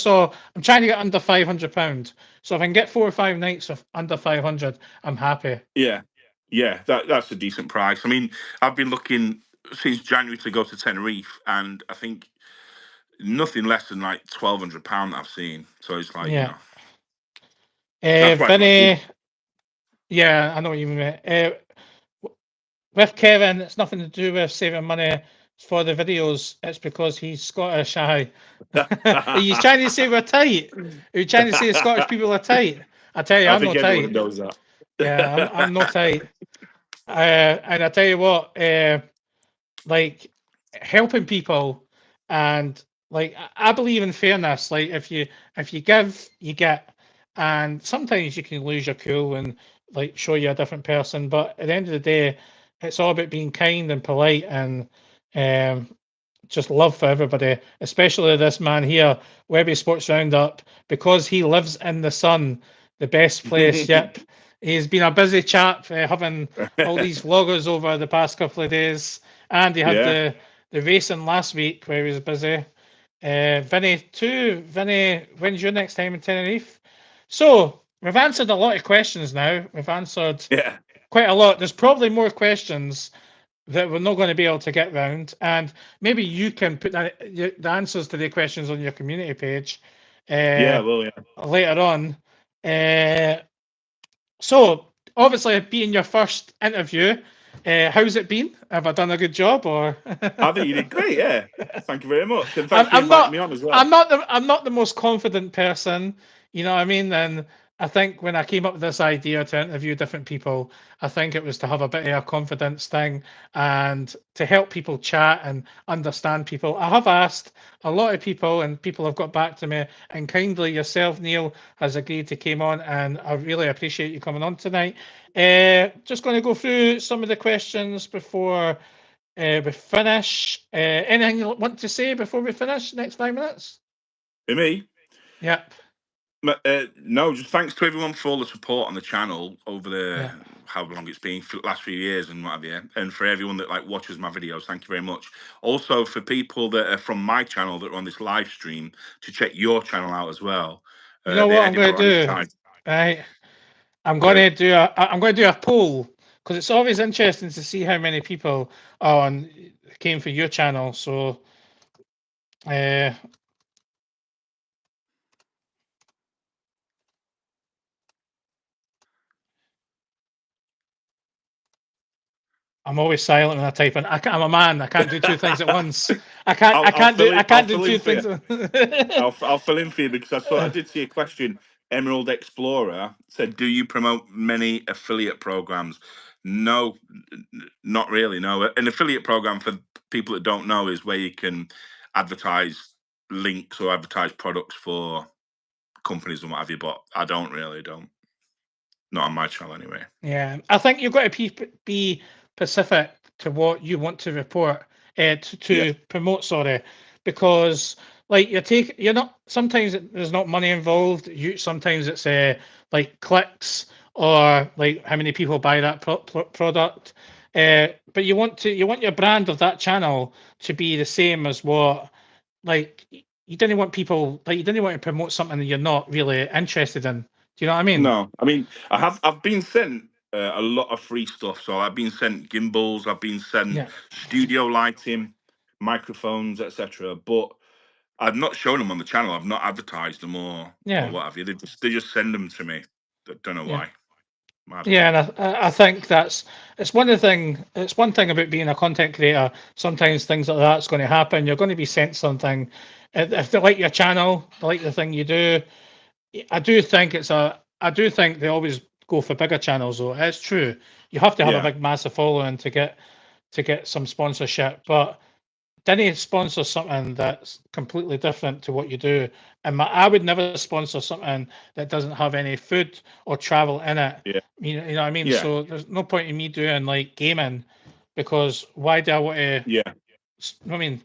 trying to get under £500, so if I can get 4 or 5 nights of under 500, I'm happy. Yeah, that's a decent price. I mean, I've been looking since January to go to Tenerife, and I think nothing less than like £1,200 I've seen. So it's like, you know, that's why it's not Vinny, cheap. yeah, I know what you mean. With Kevin, it's nothing to do with saving money for the videos. It's because he's Scottish. Are you trying to say we're tight? Are you trying to say Scottish people are tight? I tell you, I I'm think not everyone tight. knows that. Yeah, I'm not tight. And I tell you what, like helping people, and like I believe in fairness. Like if you give, you get, and sometimes you can lose your cool and like show you're a different person. But at the end of the day, it's all about being kind and polite and um, just love for everybody, especially this man here, Webby Sports Roundup, because he lives in the sun, the best place. Yep. He's been a busy chap, having all these vloggers over the past couple of days, and he had the racing last week where he was busy. Vinny, when's your next time in Tenerife? So we've answered a lot of questions now. We've answered quite a lot. There's probably more questions that we're not going to be able to get round, and maybe you can put the answers to the questions on your community page later on. So obviously, being your first interview, how's it been? Have I done a good job, or? I think you did great. Yeah, thank you very much, and thanks for inviting me on as well. I'm not the most confident person, you know what I mean? And I think when I came up with this idea to interview different people, I think it was to have a bit of a confidence thing and to help people chat and understand people. I have asked a lot of people, and people have got back to me, and kindly yourself, Neil, has agreed to come on, and I really appreciate you coming on tonight. Just going to go through some of the questions before we finish. Anything you want to say before we finish? Next 5 minutes? Me? Yep. No, just thanks to everyone for all the support on the channel over the Yeah. how long it's been for the last few years and what have you, and for everyone that like watches my videos. Thank you very much. Also for people that are from my channel that are on this live stream to check your channel out as well. You know The what I'm going Edinburgh on his to do, time. right? I'm going to do a poll because it's always interesting to see how many people came for your channel. So, I'm always silent when I type in. I'm a man. I can't do two things at once. I can't. I I'll can't do. fill I in. I'll can't do fill in two for you. things. I'll fill in for you because I did see a question. Emerald Explorer said, "Do you promote many affiliate programs?" No, not really. No, an affiliate program for people that don't know is where you can advertise links or advertise products for companies and what have you. But I don't really don't. Not on my channel anyway. Yeah, I think you've got to be specific to what you want to report, Yeah, to promote. Sorry, because like you're not. Sometimes there's not money involved. Sometimes it's like clicks or like how many people buy that product. But you want your brand of that channel to be the same as what, like, you didn't want people, like, you didn't want to promote something that you're not really interested in. Do you know what I mean? no, I mean I've been sent a lot of free stuff. So I've been sent gimbals, I've been sent Yeah, studio lighting, microphones, etc. But I've not shown them on the channel. I've not advertised them or yeah, what have you. They just send them to me. Don't know yeah. why. Mad. Yeah, and I think it's it's one thing about being a content creator. Sometimes things like that's going to happen. You're going to be sent something. If they like your channel, they like the thing you do. I do think they always go for bigger channels though. It's true. You have to have a Yeah, big massive following to get some sponsorship, but didn't sponsor something that's completely different to what you do. And I would never sponsor something that doesn't have any food or travel in it. yeah, You know what I mean? yeah, So there's no point in me doing like gaming, because why do I want to? yeah, I mean,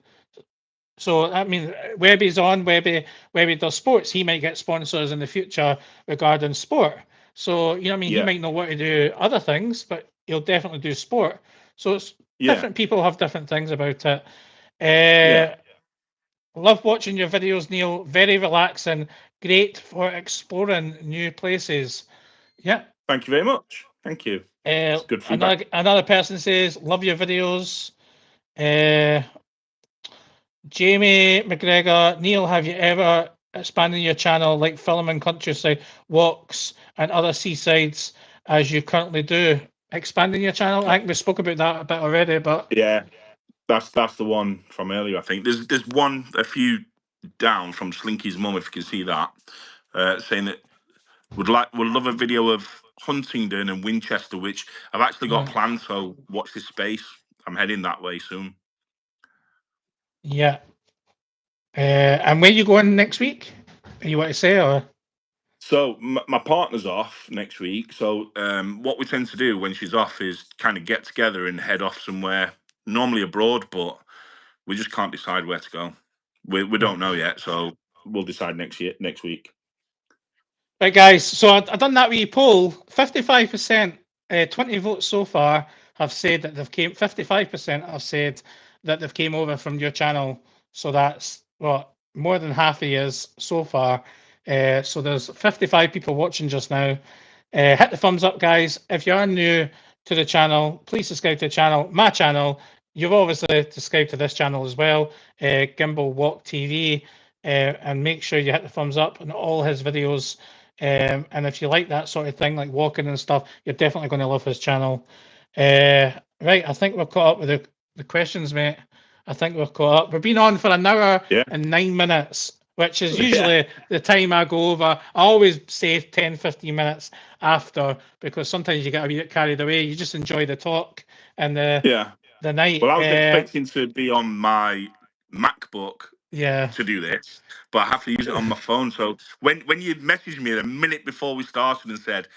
so I mean, Webby's on Webby does sports. He might get sponsors in the future regarding sport. So you know what I mean? He yeah, might not want to do other things, but he'll definitely do sport. So it's yeah, different people have different things about it. yeah. Uh, Love watching your videos, Neil. Very relaxing. Great for exploring new places. Yeah. Thank you very much. Thank you. It's good feedback. Another person says, love your videos. Uh, Jamie McGregor, Neil, have you ever expanded your channel like filming countryside walks and other seasides as you currently do? Expanding your channel? I think we spoke about that a bit already, but Yeah, that's the one from earlier. I think there's one a few down from Slinky's mum, if you can see that, saying that would love a video of Huntingdon and Winchester, which I've actually got yeah, planned. So watch this space. I'm heading that way soon. yeah. And where you going next week? You want to say, or? So my partner's off next week. So what we tend to do when she's off is kind of get together and head off somewhere, normally abroad, but we just can't decide where to go. We Yeah. don't know yet, so we'll decide next week. Right, guys. So I done that wee poll. 55%, 20 votes so far have said that they've came. 55% have said that they've came over from your channel. So that's what, more than half of years so far. So there's 55 people watching just now. Hit the thumbs up, guys. If you are new to the channel, please subscribe to the channel, my channel. You've obviously subscribed to this channel as well, Gimbal Walk TV, and make sure you hit the thumbs up on all his videos. And if you like that sort of thing, like walking and stuff, you're definitely going to love his channel. Right, I think we're caught up with the questions, mate. I think we're caught up. We've been on for an hour Yeah, and 9 minutes, which is yeah, usually the time I go over. I always say 10, 15 minutes after, because sometimes you get a bit carried away. You just enjoy the talk and yeah. the night. Well, I was expecting to be on my MacBook Yeah. to do this, but I have to use it on my phone. So when you messaged me a minute before we started and said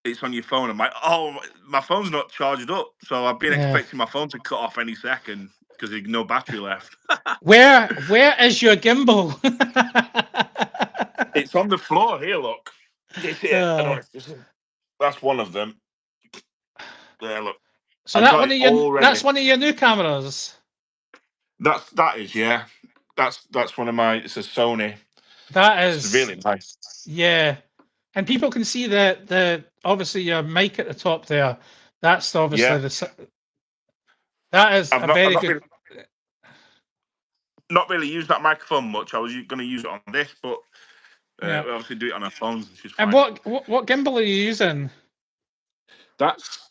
it's on your phone, I'm like, oh, my phone's not charged up. So I've been Yeah. expecting my phone to cut off any second because there's no battery left. Where is your gimbal? It's on the floor here. Look, this here. I don't know if this is- That's one of them. There, look. So I've got it all ready. that's one of your new cameras. That is, yeah. That's one of my. It's a Sony. That It's is really nice. Yeah, and people can see the obviously your mic at the top there. That's obviously Yeah. that is I've a not. very good. Not really used that microphone much. I was going to use it on this, but Yeah. we obviously do it on our phones, which is And fine. what gimbal are you using? That's.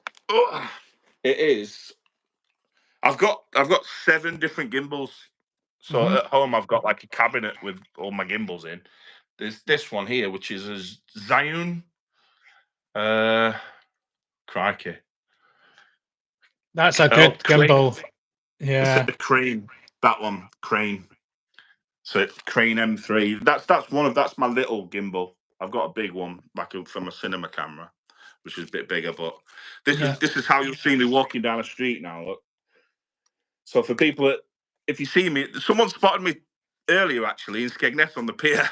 It is. I've got 7 different gimbals. So Mhm. at home I've got like a cabinet with all my gimbals in. There's this one here, which is a Zhiyun. Crikey. That's a good gimbal. It's Yeah. a Crane. That one, Crane. So it's Crane M3. That's my little gimbal. I've got a big one, like from a cinema camera, which is a bit bigger. But Yeah. this is how you'll see me walking down the street now. Look. So for people that, if you see me, someone spotted me earlier actually in Skegness on the pier.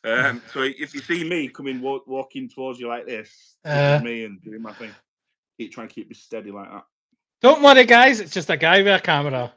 So if you see me coming walking towards you like this is me and doing my thing. Trying to keep me steady like that. Don't worry, guys. It's just a guy with a camera.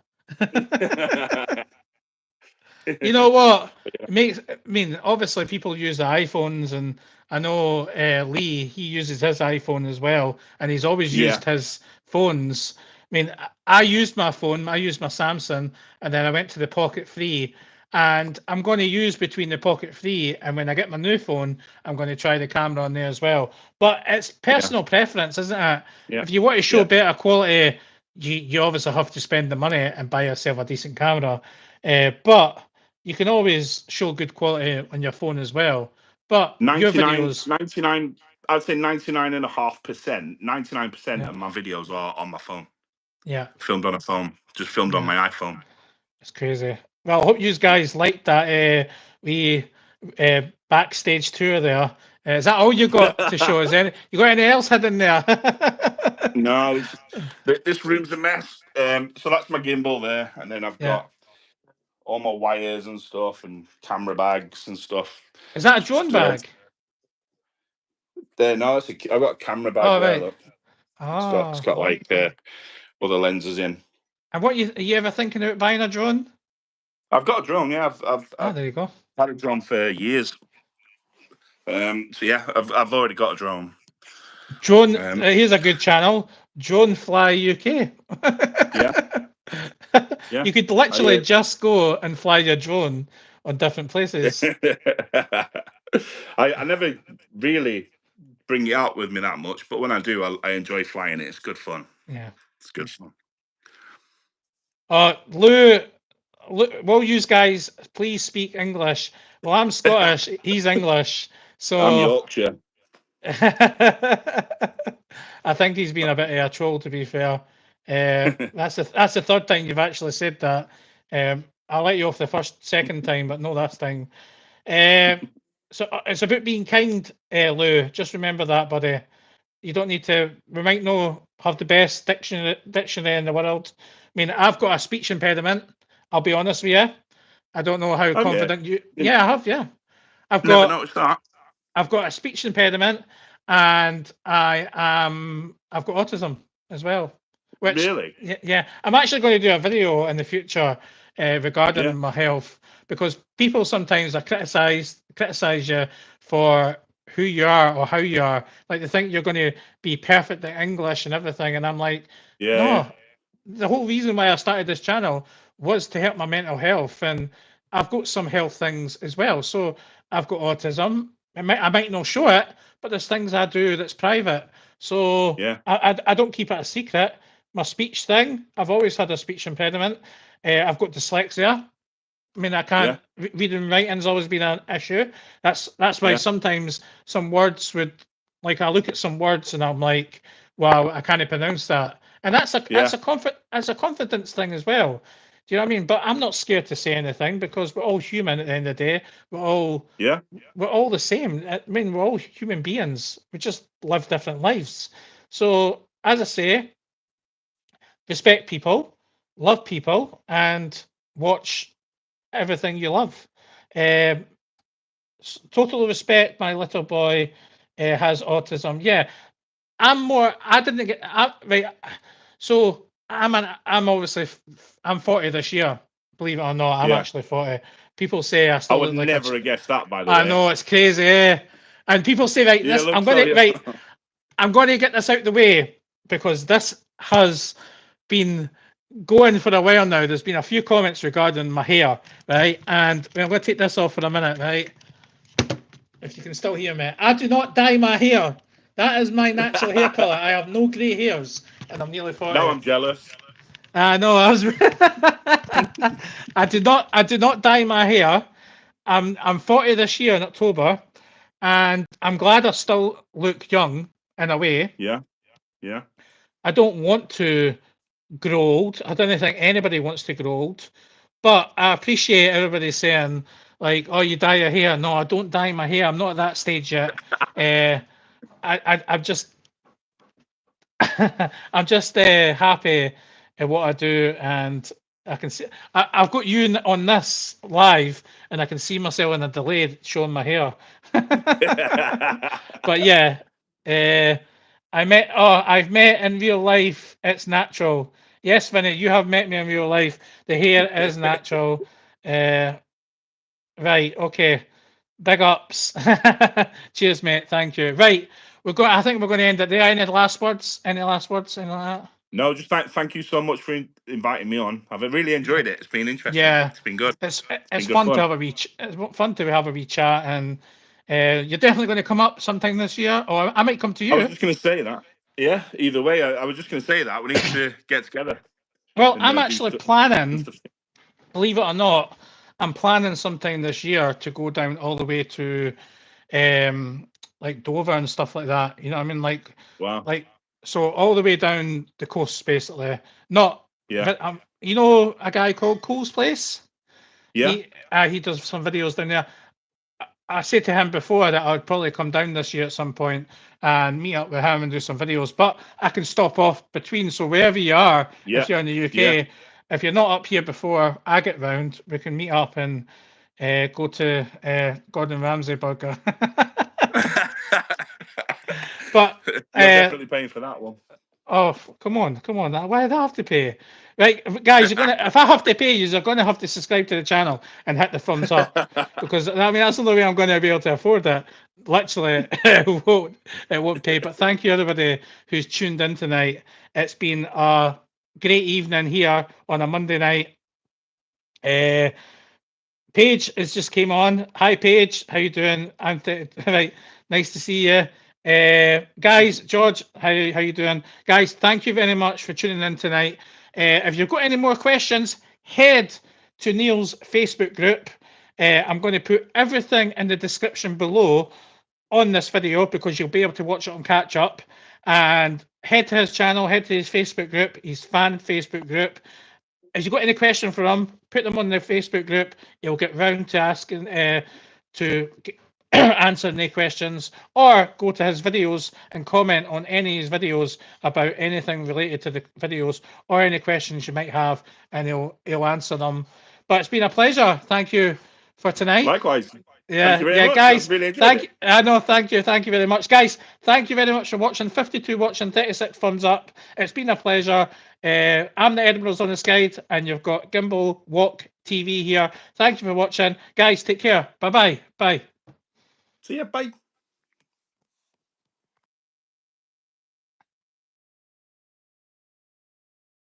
You know what? It makes. I mean, obviously, people use the iPhones, and I know Lee. He uses his iPhone as well, and he's always Yeah. used his phones. I mean, I used my phone. I used my Samsung, and then I went to the Pocket 3. And I'm going to use between the Pocket 3 and when I get my new phone, I'm going to try the camera on there as well. But it's personal preference, isn't it? Yeah. If you want to show Yeah. better quality, you obviously have to spend the money and buy yourself a decent camera. But you can always show good quality on your phone as well. But your 99, videos, 99, I'd say 99.5%, 99% yeah, of my videos are on my phone. yeah, Filmed on a phone. Just filmed on yeah, my iPhone. it's crazy. Well, I hope you guys liked that wee backstage tour there. Is that all you got to show? Is there you got anything else hidden there? No, this room's a mess. So that's my gimbal there, and then I've Yeah. got all my wires and stuff, and camera bags and stuff. Is that a drone bag? There, no, I've got a camera bag Oh, there. right. Look, it's Oh. got like other lenses in. And what are you ever thinking about buying a drone? I've got a drone. Yeah, I've There you go. had a drone for years. So yeah, I've already got a drone. Drone. Here's a good channel. Drone Fly UK. Yeah. Yeah. You could literally just go and fly your drone on different places. I never really bring it out with me that much, but when I do, I enjoy flying it. It's good fun. Yeah. It's good fun. Lou, will you guys please speak English? Well, I'm Scottish. He's English. So I'm Yorkshire. I think he's been a bit of a troll, to be fair. That's the third time you've actually said that. I'll let you off the second time, but no, this time. So it's about being kind, Lou. Just remember that, buddy. You don't need to. We might not have the best dictionary in the world. I mean, I've got a speech impediment. I'll be honest with you. I don't know how confident you. Yeah, I have. Yeah, I've Never got. noticed that. I've got a speech impediment, and I've got autism as well. Which Really? yeah, I'm actually going to do a video in the future regarding my health, because people sometimes are criticize you for who you are or how you are. Like they think you're going to be perfect at English and everything, and I'm like, no. The whole reason why I started this channel was to help my mental health, and I've got some health things as well. So I've got autism. I might not show it, but there's things I do that's private. So I don't keep it a secret. My speech thing, I've always had a speech impediment. I've got dyslexia. I mean, I can't reading and writing's always been an issue. That's why sometimes some words would, like, I look at some words and I'm like, wow, I can't pronounce that. And that's a confidence thing as well. Do you know what I mean? But I'm not scared to say anything, because we're all human at the end of the day. We're all the same. I mean, we're all human beings. We just live different lives. So as I say, respect people, love people, and watch everything you love. Totally respect my little boy has autism. Yeah, I didn't get right. So I'm obviously I'm 40 this year. Believe it or not, I'm actually 40. People say I I still would look like never have guessed that, by the I way. know, it's crazy, eh? And people say, right, Yeah, this look, I'm gonna so, right, I'm gonna get this out the way because this has been going for a while now. There's been a few comments regarding my hair, right? And I'm gonna take this off for a minute, right? If you can still hear me, I do not dye my hair. That is my natural hair color. I have no grey hairs, and I'm nearly 40. Now I'm jealous. I know. I do not dye my hair. I'm 40 this year in October, and I'm glad I still look young in a way. Yeah, yeah. I don't want to grow old. I don't think anybody wants to grow old, but I appreciate everybody saying like, "Oh, you dye your hair." No, I don't dye my hair. I'm not at that stage yet. I'm just I'm just happy at what I do, and I can see I've got you on this live, and I can see myself in a delay showing my hair. But yeah, I've met in real life. It's natural. Yes, Vinny, you have met me in real life. The hair is natural. Right, okay. Big ups. Cheers, mate. Thank you. Right, I think we're going to end it there. Any last words? Any last words? Anything like that? No, just thank you so much for inviting me on. I've really enjoyed it. It's been interesting. Yeah, It's been good. it's Been good fun to fun. have a wee. It's fun to have a wee chat, and you're definitely going to come up sometime this year, or I might come to I was you. just going to say that. Yeah, either way, I was just going to say that. We need to get together Well, and I'm do actually planning. stuff. Believe it or not, I'm planning sometime this year to go down all the way to like Dover and stuff like that. You know what I mean? Wow. Like so all the way down the coast, basically. Not, Yeah. you know, a guy called Cole's Place. Yeah. He does some videos down there. I said to him before that I'd probably come down this year at some point and meet up with him and do some videos, but I can stop off between. So wherever you are, Yeah. if you're in the Yeah. UK, if you're not up here before I get round, we can meet up and go to Gordon Ramsay Burger. But You're definitely paying for that one. oh, come on. Why do I have to pay? Right, guys, if I have to pay, you're gonna have to subscribe to the channel and hit the thumbs up because I mean that's the only way I'm gonna be able to afford it. Literally, it won't pay. But thank you everybody who's tuned in tonight. It's been a great evening here on a Monday night. Paige has just came on. Hi, Paige. How you doing? Right. Nice to see you. Guys, George, how you doing? Guys, thank you very much for tuning in tonight. If you've got any more questions, head to Neil's Facebook group. I'm going to put everything in the description below on this video because you'll be able to watch it on catch up. And head to his channel, head to his Facebook group, his fan Facebook group. If you've got any question for him, put them on the Facebook group. He'll get round to asking to answer any questions, or go to his videos and comment on any of his videos about anything related to the videos or any questions you might have, and he'll answer them. But it's been a pleasure. Thank you for tonight. Likewise. Yeah, Thank you very much. guys. I've really enjoyed it. I know. Thank you very much, guys. Thank you very much for watching. 52 watching, 36 thumbs up. It's been a pleasure. I'm the Edinburgh's on the Skide, and you've got Gimbal Walk TV here. Thank you for watching, guys. Take care. Bye. See ya. Bye.